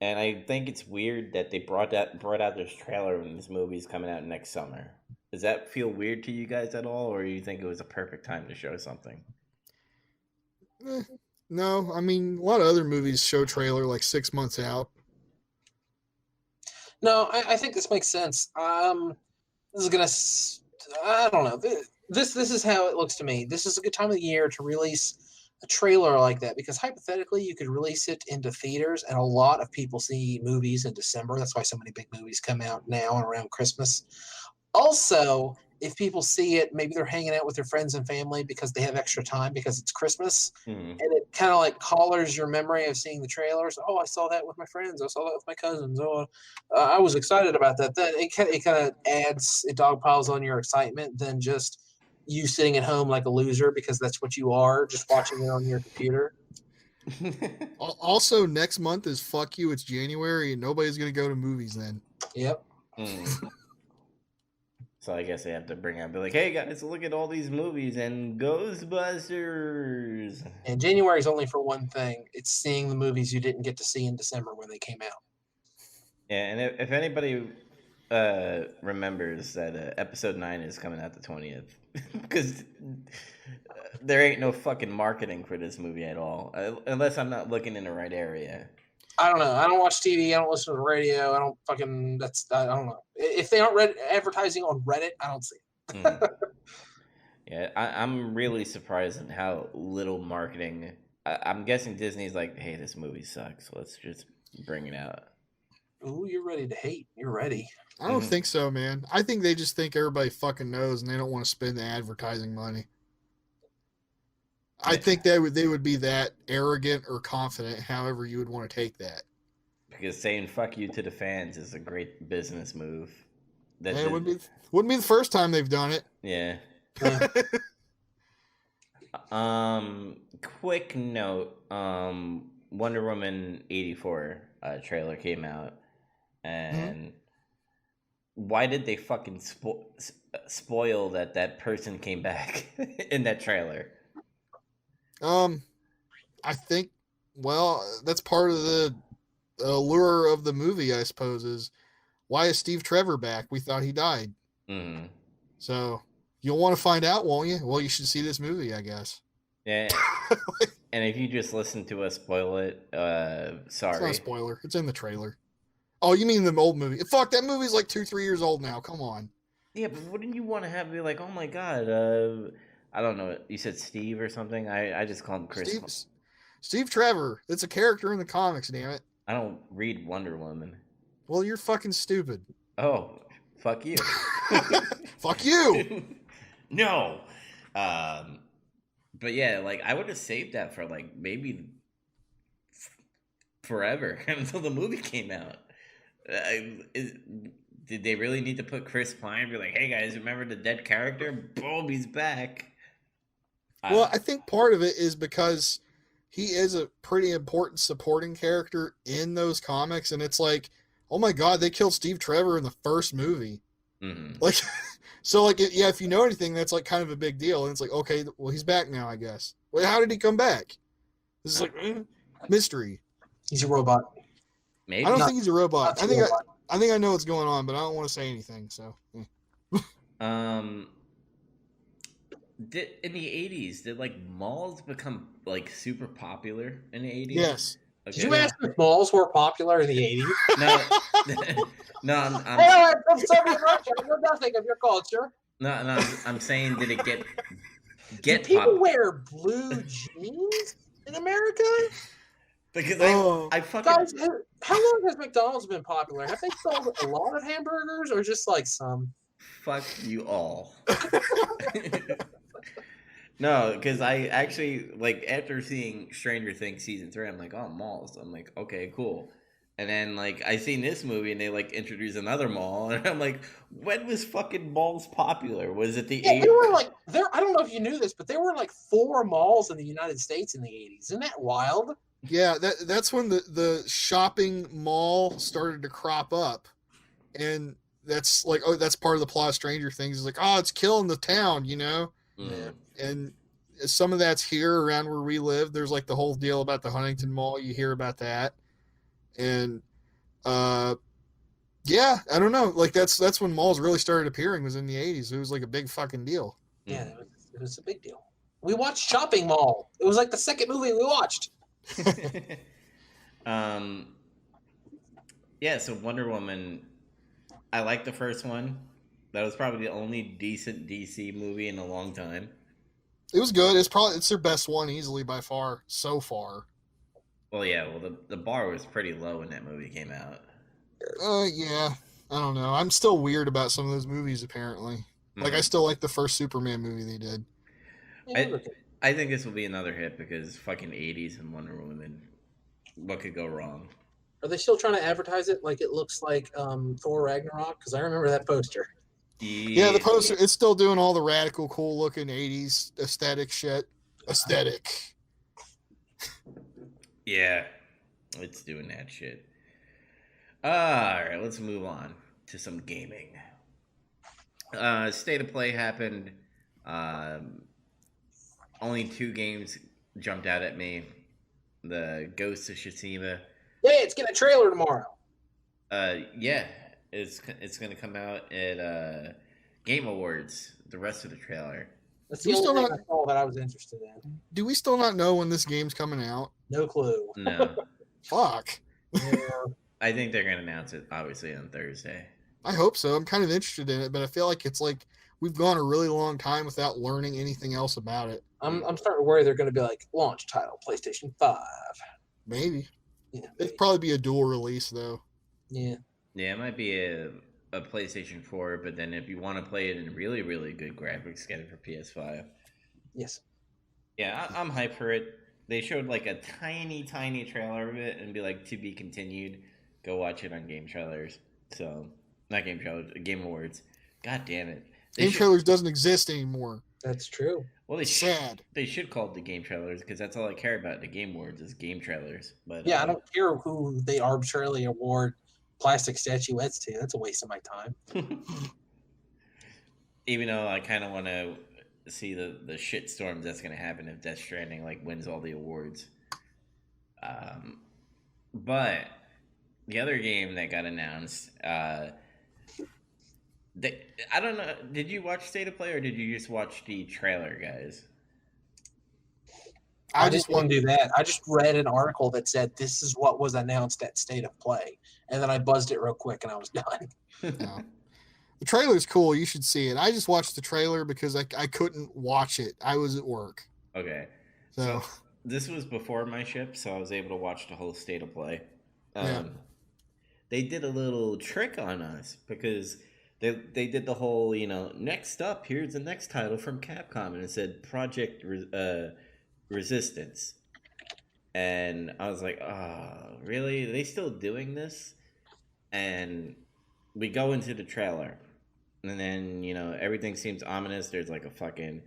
And I think it's weird that they brought out this trailer when this movie's coming out next summer. Does that feel weird to you guys at all, or you think it was a perfect time to show something? No, I mean, a lot of other movies show trailer like 6 months out. No, I think this makes sense. This is gonna. I don't know. This is how it looks to me. This is a good time of the year to release a trailer like that because hypothetically you could release it into theaters, and a lot of people see movies in December. That's why so many big movies come out now and around Christmas. Also, if people see it, maybe they're hanging out with their friends and family because they have extra time because it's Christmas, and it kind of like collars your memory of seeing the trailers. Oh, I saw that with my friends. I saw that with my cousins. Oh, I was excited about that. That it kind of adds, it dogpiles on your excitement than just you sitting at home like a loser because that's what you are, just watching it on your computer. Also, next month is fuck you. It's January, and nobody's gonna go to movies then. Yep. So I guess they have to bring out, be like, hey guys, look at all these movies and Ghostbusters. And January is only for one thing. It's seeing the movies you didn't get to see in December when they came out. Yeah, and if anybody remembers that episode 9 is coming out the 20th, because there ain't no fucking marketing for this movie at all, unless I'm not looking in the right area. I don't know. I don't watch TV. I don't listen to the radio. I don't fucking. I don't know. If they aren't advertising on Reddit, I don't see it. Yeah, I'm really surprised at how little marketing. I'm guessing Disney's like, hey, this movie sucks. Let's just bring it out. Ooh, you're ready to hate. You're ready. I don't think so, man. I think they just think everybody fucking knows and they don't want to spend the advertising money. I think they would be that arrogant or confident, however you would want to take that. Because saying "fuck you" to the fans is a great business move. It wouldn't be the first time they've done it. Yeah. Quick note: Wonder Woman 84 trailer came out, and why did they fucking spoil that person came back in that trailer? I think, well, that's part of the allure of the movie, I suppose, is why is Steve Trevor back? We thought he died. So you'll want to find out, won't you? Well, you should see this movie, I guess. Yeah. And if you just listen to us spoil it, sorry. It's not a spoiler. It's in the trailer. Oh, you mean the old movie? Fuck, that movie's like 2-3 years old now. Come on. Yeah, but wouldn't you want to have be like, oh my god, I don't know. You said Steve or something? I just called him Chris. Steve Trevor. It's a character in the comics, damn it. I don't read Wonder Woman. Well, you're fucking stupid. Oh, fuck you. Fuck you. No. But yeah, like I would have saved that for like maybe forever until the movie came out. Did they really need to put Chris Pine and be like, hey guys, remember the dead character? Boom, he's back. Well, I think part of it is because he is a pretty important supporting character in those comics, and it's like, oh my god, they killed Steve Trevor in the first movie. Like, so like, yeah, if you know anything, that's like kind of a big deal, and it's like, okay, well, he's back now, I guess. Well, how did he come back? This is like mystery. He's a robot. Maybe I don't think he's a robot. I think I know what's going on, but I don't want to say anything. So, in the 80s, did like malls become like super popular in the 80s? Yes. Okay. Did you ask if malls were popular in the 80s? No, I'm from Soviet Russia. I know nothing of your culture. No, I'm saying, did it get Do people wear blue jeans in America? Because I fucking... Guys, how long has McDonald's been popular? Have they sold a lot of hamburgers or just like some? Fuck you all. No, because I actually, like, after seeing Stranger Things Season 3, I'm like, oh, malls. I'm like, okay, cool. And then, like, I seen this movie, and they, like, introduce another mall, and I'm like, when was fucking malls popular? Was it the 80s? There were, like, I don't know if you knew this, but there were, like, 4 malls in the United States in the 80s. Isn't that wild? Yeah, that's when the shopping mall started to crop up, and that's like, oh, that's part of the plot of Stranger Things. Is like, oh, it's killing the town, you know, Yeah. and some of that's here around where we live. There's like the whole deal about the Huntington Mall. You hear about that, and uh, yeah, I don't know. Like that's when malls really started appearing. Was in the '80s. It was like a big fucking deal. Yeah, it was a big deal. We watched Shopping Mall. It was like the second movie we watched. um, yeah. So Wonder Woman, I like the first one. That was probably the only decent DC movie in a long time. It was good. It's their best one easily by far so far. Well, yeah. Well, the bar was pretty low when that movie came out. Yeah. I don't know. I'm still weird about some of those movies. Apparently, like I still like the first Superman movie they did. Yeah, I think this will be another hit because fucking '80s and Wonder Woman. What could go wrong? are they still trying to advertise it like it looks like Thor Ragnarok? Because I remember that poster. Yeah, the poster, it's still doing all the radical, cool looking 80s aesthetic shit. Aesthetic. Yeah, it's doing that shit. Alright, let's move on to some gaming. State of Play happened. Only 2 games jumped out at me. The Ghost of Tsushima. Yeah, it's getting a trailer tomorrow. Yeah, it's gonna come out at Game Awards. The rest of the trailer. That's the only thing I saw that I was interested in. Do we still not know when this game's coming out? No clue. No. Fuck. Yeah. I think they're gonna announce it obviously on Thursday. I hope so. I'm kind of interested in it, but I feel like it's like we've gone a really long time without learning anything else about it. I'm starting to worry they're going to be like launch title PlayStation 5. Maybe. Yeah, It'd probably be a dual release though. Yeah. Yeah, it might be a PlayStation 4, but then if you want to play it in really, really good graphics, get it for PS5. Yes. Yeah, I'm hyped for it. They showed like a tiny, tiny trailer of it and be like, to be continued. Go watch it on Game Trailers. So, not Game Trailers, Game Awards. God damn it. Game Trailers doesn't exist anymore. That's true. Well, they should call it the Game Trailers because that's all I care about. The Game Awards is Game Trailers. But yeah, I don't care who they arbitrarily award plastic statuettes to. That's a waste of my time. Even though I kind of want to see the shit storms that's going to happen if Death Stranding like wins all the awards. But the other game that got announced, I don't know. Did you watch State of Play or did you just watch the trailer, guys? I just want to do that. I just read an article that said this is what was announced at State of Play, and then I buzzed it real quick and I was done. Yeah. The trailer's cool. You should see it. I just watched the trailer because I couldn't watch it. I was at work. Okay. So this was before my ship, so I was able to watch the whole State of Play. They did a little trick on us because they did the whole, next up, here's the next title from Capcom, and it said Project Resistance. And I was like, oh, really? Are they still doing this? And we go into the trailer. And then, everything seems ominous. There's like a fucking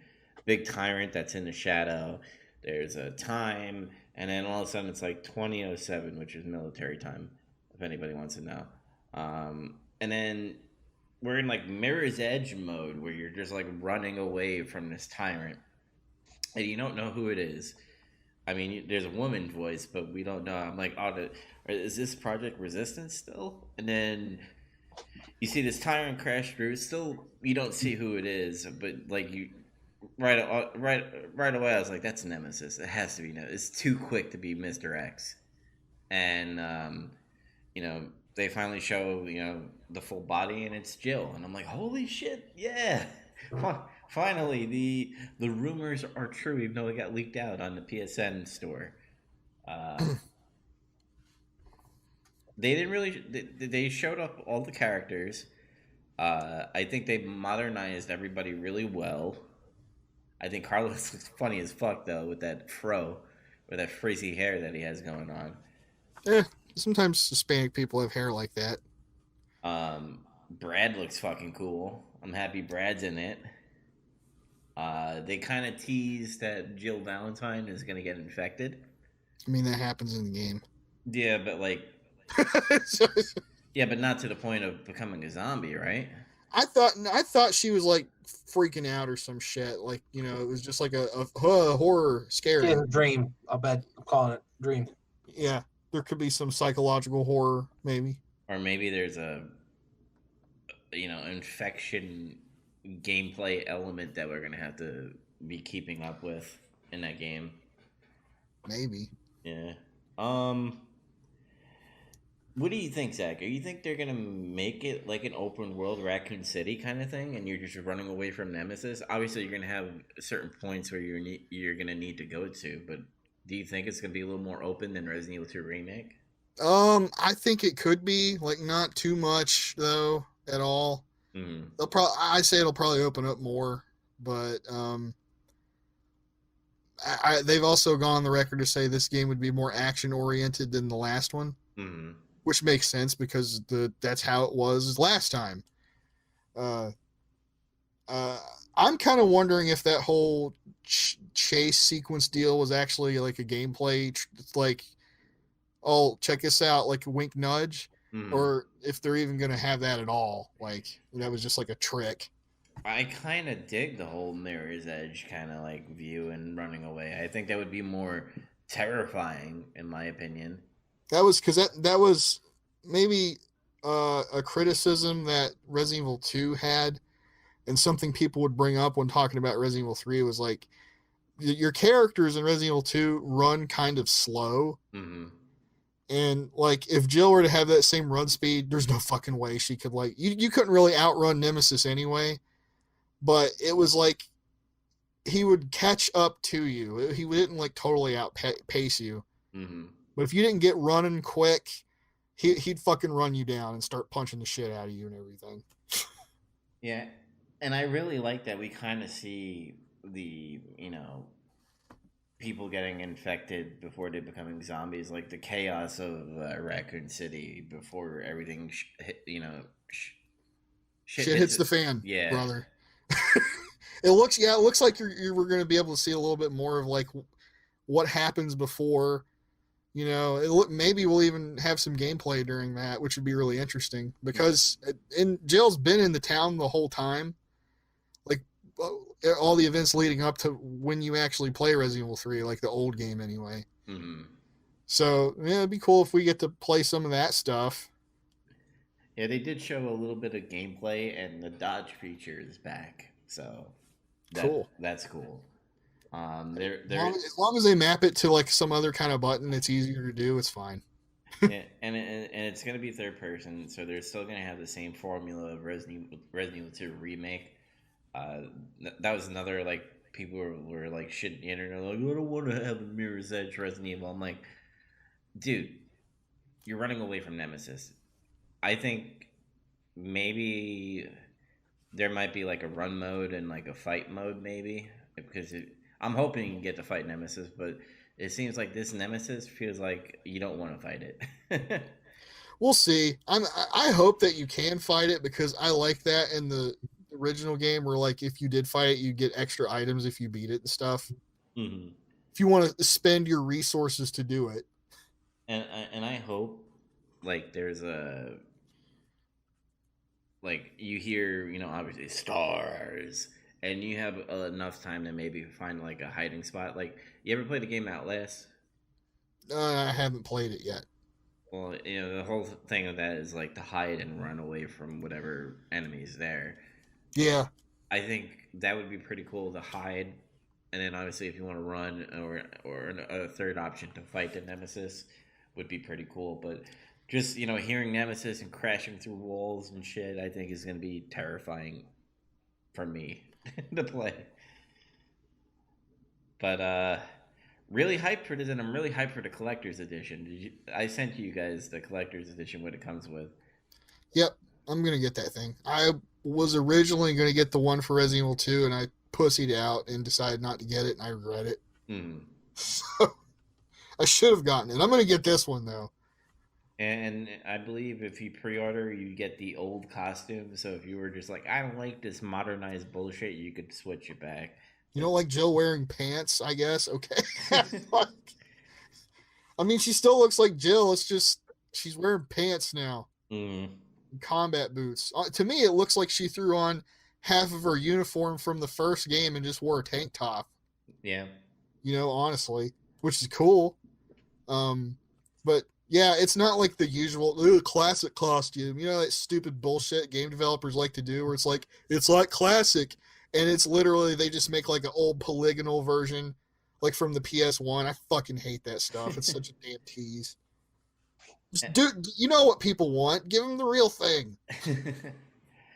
big tyrant that's in the shadow. There's a time. And then all of a sudden it's like 2007, which is military time, if anybody wants to know. And then we're in like Mirror's Edge mode where you're just like running away from this tyrant. And you don't know who it is. I mean, there's a woman voice, but we don't know. I'm like, oh, is this Project Resistance still? And then you see this tyrant crash through. Still, you don't see who it is, but like you, right away, I was like, that's Nemesis. It has to be Nemesis. It's too quick to be Mr. X. And they finally show the full body, and it's Jill, and I'm like, holy shit, yeah. Finally, the rumors are true, even though it got leaked out on the PSN store. They didn't really. They showed up all the characters. I think they modernized everybody really well. I think Carlos looks funny as fuck though with that fro, with that frizzy hair that he has going on. Sometimes Hispanic people have hair like that. Brad looks fucking cool. I'm happy Brad's in it. They kind of teased that Jill Valentine is going to get infected. I mean, that happens in the game. Yeah, but like, So, yeah, but not to the point of becoming a zombie, right? I thought she was like freaking out or some shit. Like, you know, it was just like a horror She has scary. a dream. I bet I'm calling it dream. Yeah, there could be some psychological horror, maybe. Or maybe there's a infection gameplay element that we're gonna have to be keeping up with in that game. Maybe. Yeah. What do you think, Zach? You think they're gonna make it like an open world Raccoon City kind of thing, and you're just running away from Nemesis? Obviously, you're gonna have certain points where you're gonna need to go to, but do you think it's gonna be a little more open than Resident Evil 2 Remake? I think it could be like not too much though at all. Mm. I say it'll probably open up more, but they've also gone on the record to say this game would be more action oriented than the last one, which makes sense because that's how it was last time. I'm kind of wondering if that whole chase sequence deal was actually like a gameplay, like, oh, check this out, like a wink nudge, or if they're even going to have that at all. Like, that was just like a trick. I kind of dig the whole Mirror's Edge kind of like view and running away. I think that would be more terrifying, in my opinion. That was because that was maybe a criticism that Resident Evil 2 had, and something people would bring up when talking about Resident Evil 3 was like, your characters in Resident Evil 2 run kind of slow. Mm-hmm. And like, if Jill were to have that same run speed, there's no fucking way she could, like, you couldn't really outrun Nemesis anyway. But it was like he would catch up to you. He didn't like totally outpace you. Mm-hmm. But if you didn't get running quick, he'd fucking run you down and start punching the shit out of you and everything. Yeah, and I really like that we kind of see the people getting infected before they becoming zombies, like the chaos of Raccoon City before everything shit hits the fan, yeah, brother. It looks like we're going to be able to see a little bit more of like what happens before. Maybe we'll even have some gameplay during that, which would be really interesting because Jill's been in the town the whole time, like all the events leading up to when you actually play Resident Evil 3, like the old game anyway. Mm-hmm. So yeah, it'd be cool if we get to play some of that stuff. Yeah, they did show a little bit of gameplay, and the dodge feature is back, so cool. That's cool. As long as they map it to like some other kind of button, it's easier to do. It's fine. Yeah, and it's gonna be third person, so they're still gonna have the same formula of Resident Evil 2 Remake. That was another, like, people were like shitting the internet, like, I don't want to have a Mirror's Edge Resident Evil. I'm like, dude, you're running away from Nemesis. I think maybe there might be like a run mode and like a fight mode, maybe, because I'm hoping you can get to fight Nemesis, but it seems like this Nemesis feels like you don't want to fight it. We'll see. I hope that you can fight it, because I like that in the original game where, like, if you did fight it, you get extra items if you beat it and stuff. Mm-hmm. If you want to spend your resources to do it. And I hope, like, there's a, like, you hear, obviously stars, and you have enough time to maybe find like a hiding spot. Like, you ever played the game Outlast? I haven't played it yet. Well, the whole thing of that is like to hide and run away from whatever enemy's there. Yeah. I think that would be pretty cool to hide, and then obviously if you want to run, or a third option to fight the Nemesis would be pretty cool. But just, hearing Nemesis and crashing through walls and shit, I think is going to be terrifying for me to play. But really hyped for this, and I'm really hyped for the collector's edition. I sent you guys the collector's edition, what it comes with. Yep, I'm gonna get that thing. I was originally gonna get the one for Resident Evil 2, and I pussied out and decided not to get it, and I regret it. Mm. So I should have gotten it. I'm gonna get this one though. And I believe if you pre-order, you get the old costume. So if you were just like, I don't like this modernized bullshit, you could switch it back. You don't like Jill wearing pants, I guess? Okay. I mean, she still looks like Jill. It's just she's wearing pants now, Mm, combat boots. To me, it looks like she threw on half of her uniform from the first game and just wore a tank top. yeah. Honestly, which is cool. But yeah, it's not like the usual classic costume. That stupid bullshit game developers like to do, where it's like classic, and it's literally they just make like an old polygonal version, like from the PS1. I fucking hate that stuff. It's such a damn tease. Just do you know what people want? Give them the real thing.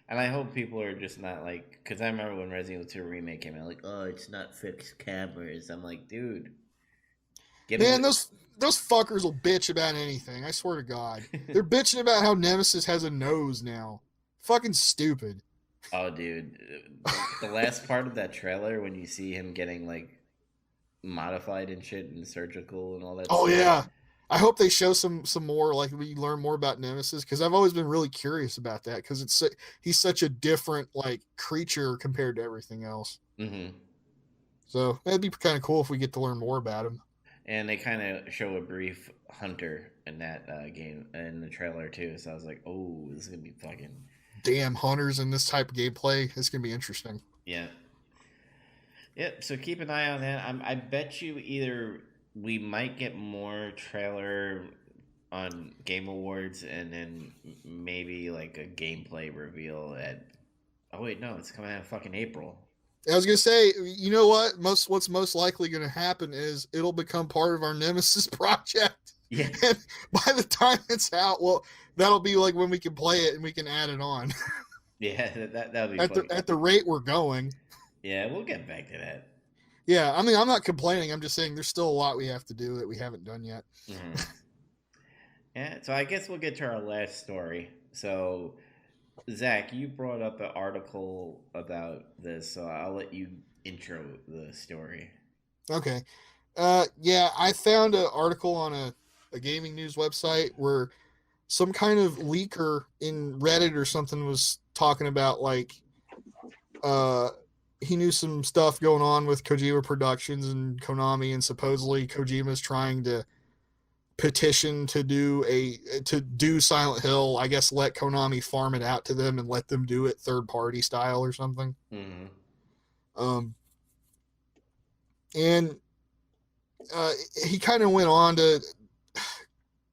And I hope people are just not like, because I remember when Resident Evil 2 remake came out, like, oh, it's not fixed cameras. I'm like, dude, get Man, away. those fuckers will bitch about anything. I swear to God, they're bitching about how Nemesis has a nose now. Fucking stupid. Oh, dude, the last part of that trailer when you see him getting like modified and shit and surgical and all that Oh stuff. yeah, I hope they show some more, like we learn more about Nemesis, because I've always been really curious about that, because he's such a different like creature compared to everything else. Mm-hmm. So that'd be kind of cool if we get to learn more about him. And they kind of show a brief Hunter in that game in the trailer too. So I was like, oh, this is gonna be fucking Damn, hunters in this type of gameplay. It's gonna be interesting. yeah. Yep. So keep an eye on that. I bet you either we might get more trailer on Game Awards, and then maybe like a gameplay reveal at. Oh wait, no, it's coming out in fucking April. I was gonna say, you know what? What's most likely gonna happen is it'll become part of our Nemesis project. Yeah. And by the time it's out, well, that'll be like when we can play it and we can add it on. Yeah, that'll be at funny. the rate we're going. Yeah, we'll get back to that. Yeah, I mean, I'm not complaining. I'm just saying there's still a lot we have to do that we haven't done yet. Mm-hmm. Yeah, so I guess we'll get to our last story. So, Zach, you brought up an article about this, so I'll let you intro the story. Okay. Yeah, I found an article on a gaming news website where some kind of leaker in Reddit or something was talking about like he knew some stuff going on with Kojima Productions and Konami, and supposedly Kojima's trying to petition to do Silent Hill. I guess let Konami farm it out to them and let them do it third party style or something. Mm-hmm. And he kind of went on to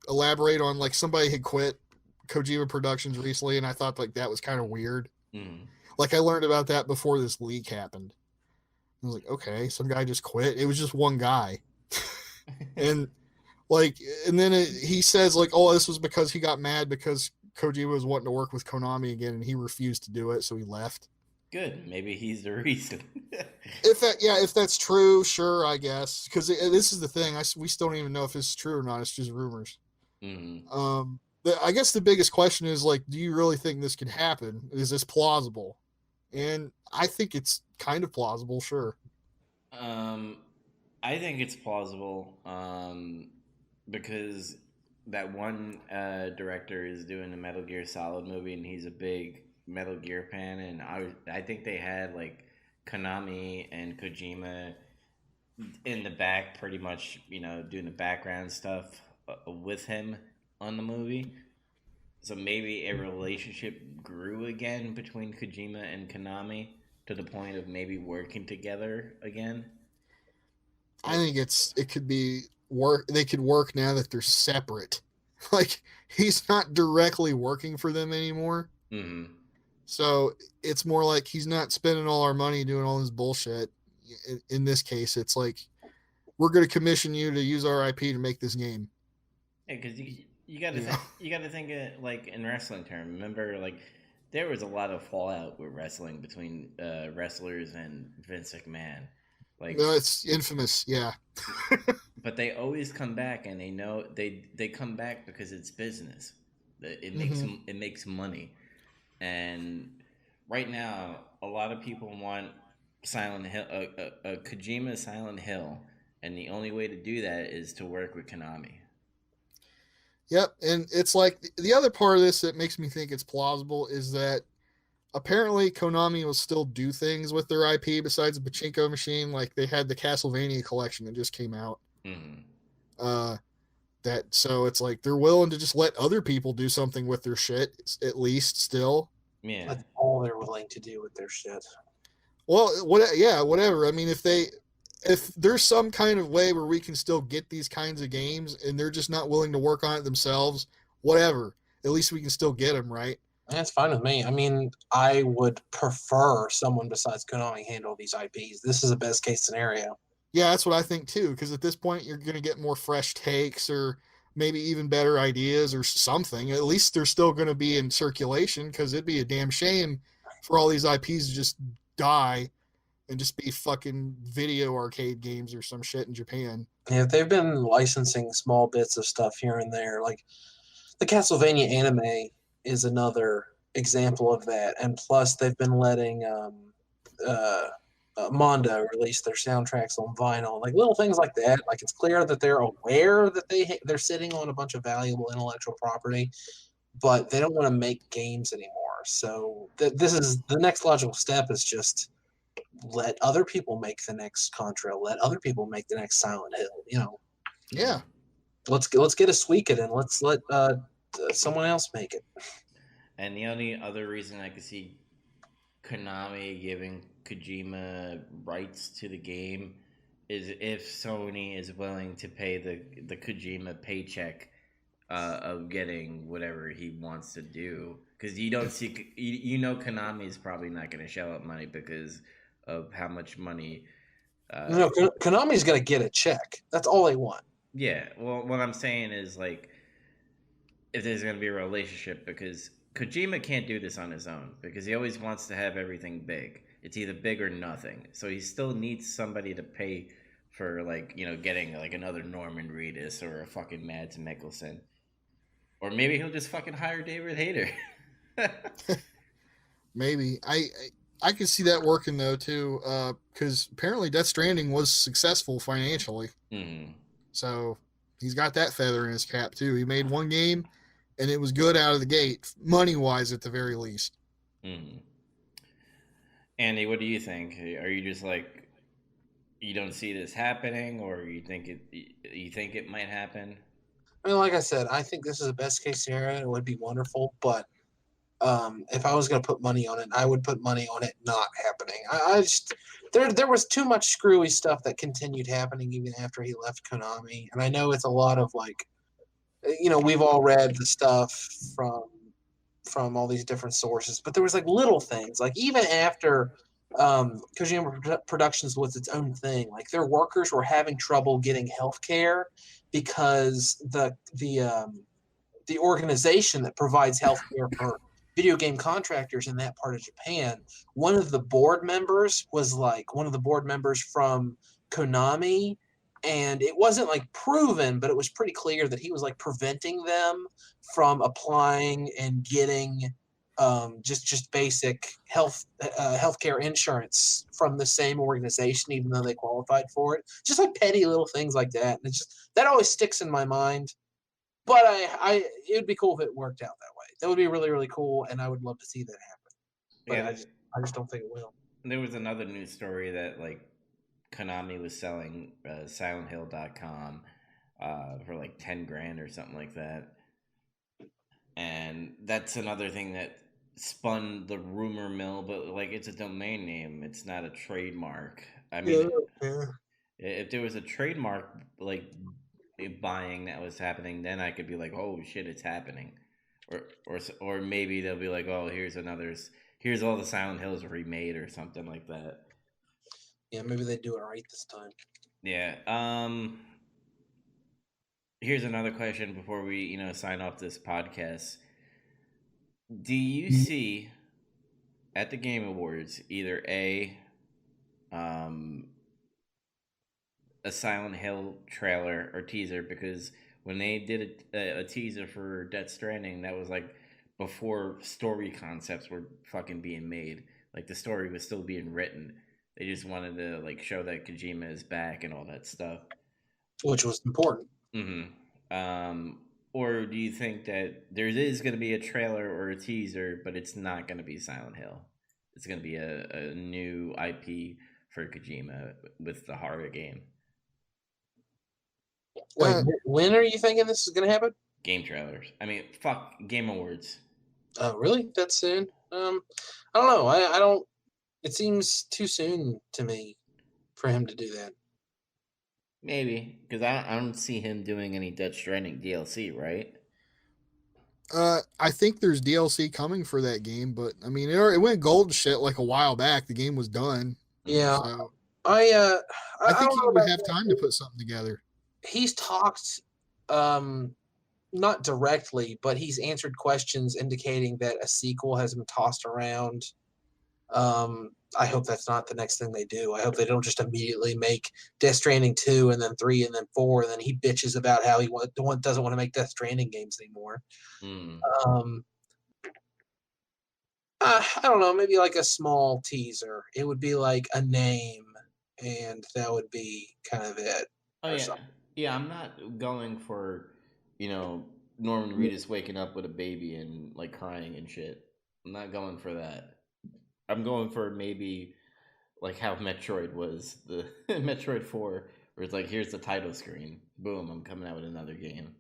elaborate on like somebody had quit Kojima Productions recently, and I thought like that was kind of weird. Mm-hmm. Like I learned about that before this leak happened. I was like, okay, some guy just quit. It was just one guy, and then he says like, oh, this was because he got mad because Kojima was wanting to work with Konami again, and he refused to do it, so he left. Good, maybe he's the reason. If that's true, sure, I guess, because this is the thing. We still don't even know if it's true or not. It's just rumors. Mm-hmm. I guess the biggest question is like, do you really think this could happen? Is this plausible? And I think it's kind of plausible, sure. I think it's plausible because that one director is doing a Metal Gear Solid movie, and he's a big Metal Gear fan, and I think they had like Konami and Kojima in the back, pretty much, doing the background stuff with him on the movie. So maybe a relationship grew again between Kojima and Konami to the point of maybe working together again. I think it could be work. They could work now that they're separate. Like he's not directly working for them anymore. Mm-hmm. So it's more like he's not spending all our money doing all this bullshit. In this case, it's like we're going to commission you to use our IP to make this game. Yeah, because you got to you got to think it like in wrestling terms. Remember, like there was a lot of fallout with wrestling between wrestlers and Vince McMahon. Like no, it's infamous, yeah. But they always come back, and they know they come back because it's business. It makes money. And right now, a lot of people want Silent Hill, a Kojima Silent Hill, and the only way to do that is to work with Konami. Yep, and it's like the other part of this that makes me think it's plausible is that apparently Konami will still do things with their IP besides the pachinko machine. Like they had the Castlevania collection that just came out. Mm-hmm. That so it's like they're willing to just let other people do something with their shit at least still. Yeah. That's all they're willing to do with their shit. Well, whatever. I mean, if there's some kind of way where we can still get these kinds of games and they're just not willing to work on it themselves, whatever. At least we can still get them, right? That's fine with me. I mean, I would prefer someone besides Konami handle these IPs. This is a best case scenario. Yeah, that's what I think too. Because at this point, you're going to get more fresh takes or maybe even better ideas or something. At least they're still going to be in circulation. Because it'd be a damn shame for all these IPs to just die and just be fucking video arcade games or some shit in Japan. Yeah, they've been licensing small bits of stuff here and there. Like the Castlevania anime is another example of that. And plus, they've been letting uh, Mondo release their soundtracks on vinyl, like little things like that. Like it's clear that they're aware that they're sitting on a bunch of valuable intellectual property, but they don't want to make games anymore. So this is the next logical step is just let other people make the next Contra, let other people make the next Silent Hill. You know, Yeah. let's get a Suikoden, let's let someone else make it. And the only other reason I could see Konami giving Kojima rights to the game is if Sony is willing to pay the Kojima paycheck of getting whatever he wants to do. Because you don't see, you know, Konami is probably not going to shell out money because of how much money. No, Konami's got to get a check. That's all they want. Yeah, well, what I'm saying is like, if there's going to be a relationship, because Kojima can't do this on his own because he always wants to have everything big. It's either big or nothing. So he still needs somebody to pay for, like, you know, getting like another Norman Reedus or a fucking Mads Mikkelsen. Or maybe he'll just fucking hire David Hayter. Maybe I could see that working though too, because apparently Death Stranding was successful financially, Mm-hmm. so he's got that feather in his cap too. He made one game, and it was good out of the gate, money wise at the very least. Mm-hmm. Andy, what do you think? Are you just like, you don't see this happening, or you think it might happen? I mean, like I said, I think this is a best case scenario. It would be wonderful, but if I was going to put money on it, I would put money on it not happening. I just there was too much screwy stuff that continued happening even after he left Konami, and I know it's a lot of like, you know, we've all read the stuff from all these different sources, but there was like little things, like even after Kojima Productions was its own thing, like their workers were having trouble getting health care because the organization that provides health care for video game contractors in that part of Japan, one of the board members was like one of the board members from Konami, and it wasn't like proven, but it was pretty clear that he was like preventing them from applying and getting just basic healthcare insurance from the same organization, even though they qualified for it. Just like petty little things like that, and it's just that always sticks in my mind. But it would be cool if it worked out that way. That would be really, really cool, and I would love to see that happen. But Yeah, I just don't think it will. there was another news story that like Konami was selling SilentHill.com for like 10 grand or something like that. And that's another thing that spun the rumor mill, but like it's a domain name, it's not a trademark. I mean, Yeah. if there was a trademark like buying that was happening, then I could be like, oh shit, it's happening. Or maybe they'll be like, oh, here's all the Silent Hills remade or something like that. Yeah, maybe they do it right this time. Yeah. Here's another question before we, sign off this podcast. Do you see at the Game Awards either um, a Silent Hill trailer or teaser? Because when they did a teaser for Death Stranding, that was like before story concepts were fucking being made. Like the story was still being written. They just wanted to like show that Kojima is back and all that stuff. Which was important. Mm-hmm. Or do you think that there is going to be a trailer or a teaser, but it's not going to be Silent Hill? It's going to be a new IP for Kojima with the horror game. Wait, Uh, when are you thinking this is going to happen? Game trailers. I mean, fuck Game Awards. Oh, really? That soon? I don't know. I don't. It seems too soon to me for him to do that. Maybe because I don't see him doing any Death Stranding DLC, right? I think there's DLC coming for that game, but I mean, it went gold and shit like a while back. The game was done, Yeah, so I I don't think he know would about have that. time to put something together. He's talked, not directly, but he's answered questions indicating that a sequel has been tossed around. I hope that's not the next thing they do. I hope they don't just immediately make Death Stranding 2 and then 3 and then 4, and then he bitches about how he doesn't want to make Death Stranding games anymore. Mm. Um, I don't know, maybe like a small teaser. It would be like a name, and that would be kind of it, Oh or yeah, something. yeah. I'm not going for, you know, Norman Reedus waking up with a baby and like crying and shit. I'm not going for that. I'm going for maybe like how Metroid was the Metroid 4, where it's like here's the title screen, boom, I'm coming out with another game.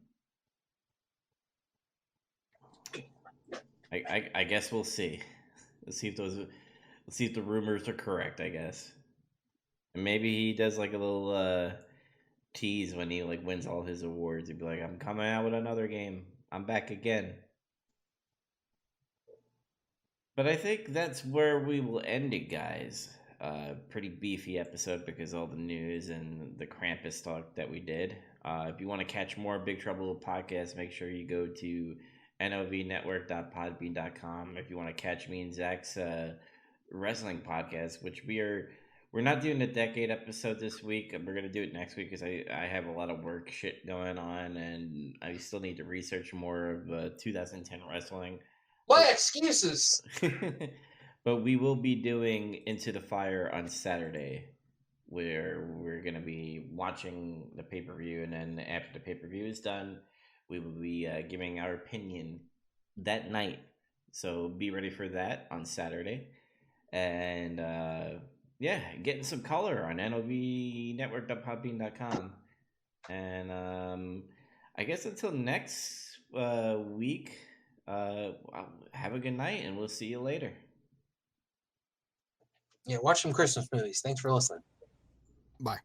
I guess we'll see. Let's see if those. Let's see if the rumors are correct. I guess. And maybe he does like a little tease when he like wins all his awards. He'd be like, "I'm coming out with another game. I'm back again." But I think that's where we will end it, guys. Pretty beefy episode because all the news and the Krampus talk that we did. If you want to catch more Big Trouble podcasts, make sure you go to novnetwork.podbean.com. If you want to catch me and Zach's wrestling podcast, which we're not doing the decade episode this week. We're gonna do it next week because I have a lot of work shit going on and I still need to research more of 2010 wrestling. What excuses? But we will be doing Into the Fire on Saturday, where we're going to be watching the pay per view, and then after the pay per view is done, we will be giving our opinion that night. So be ready for that on Saturday. And yeah, getting some color on novnetwork.podbean.com. And I guess until next week, have a good night, and we'll see you later. Yeah, watch some Christmas movies. Thanks for listening. Bye.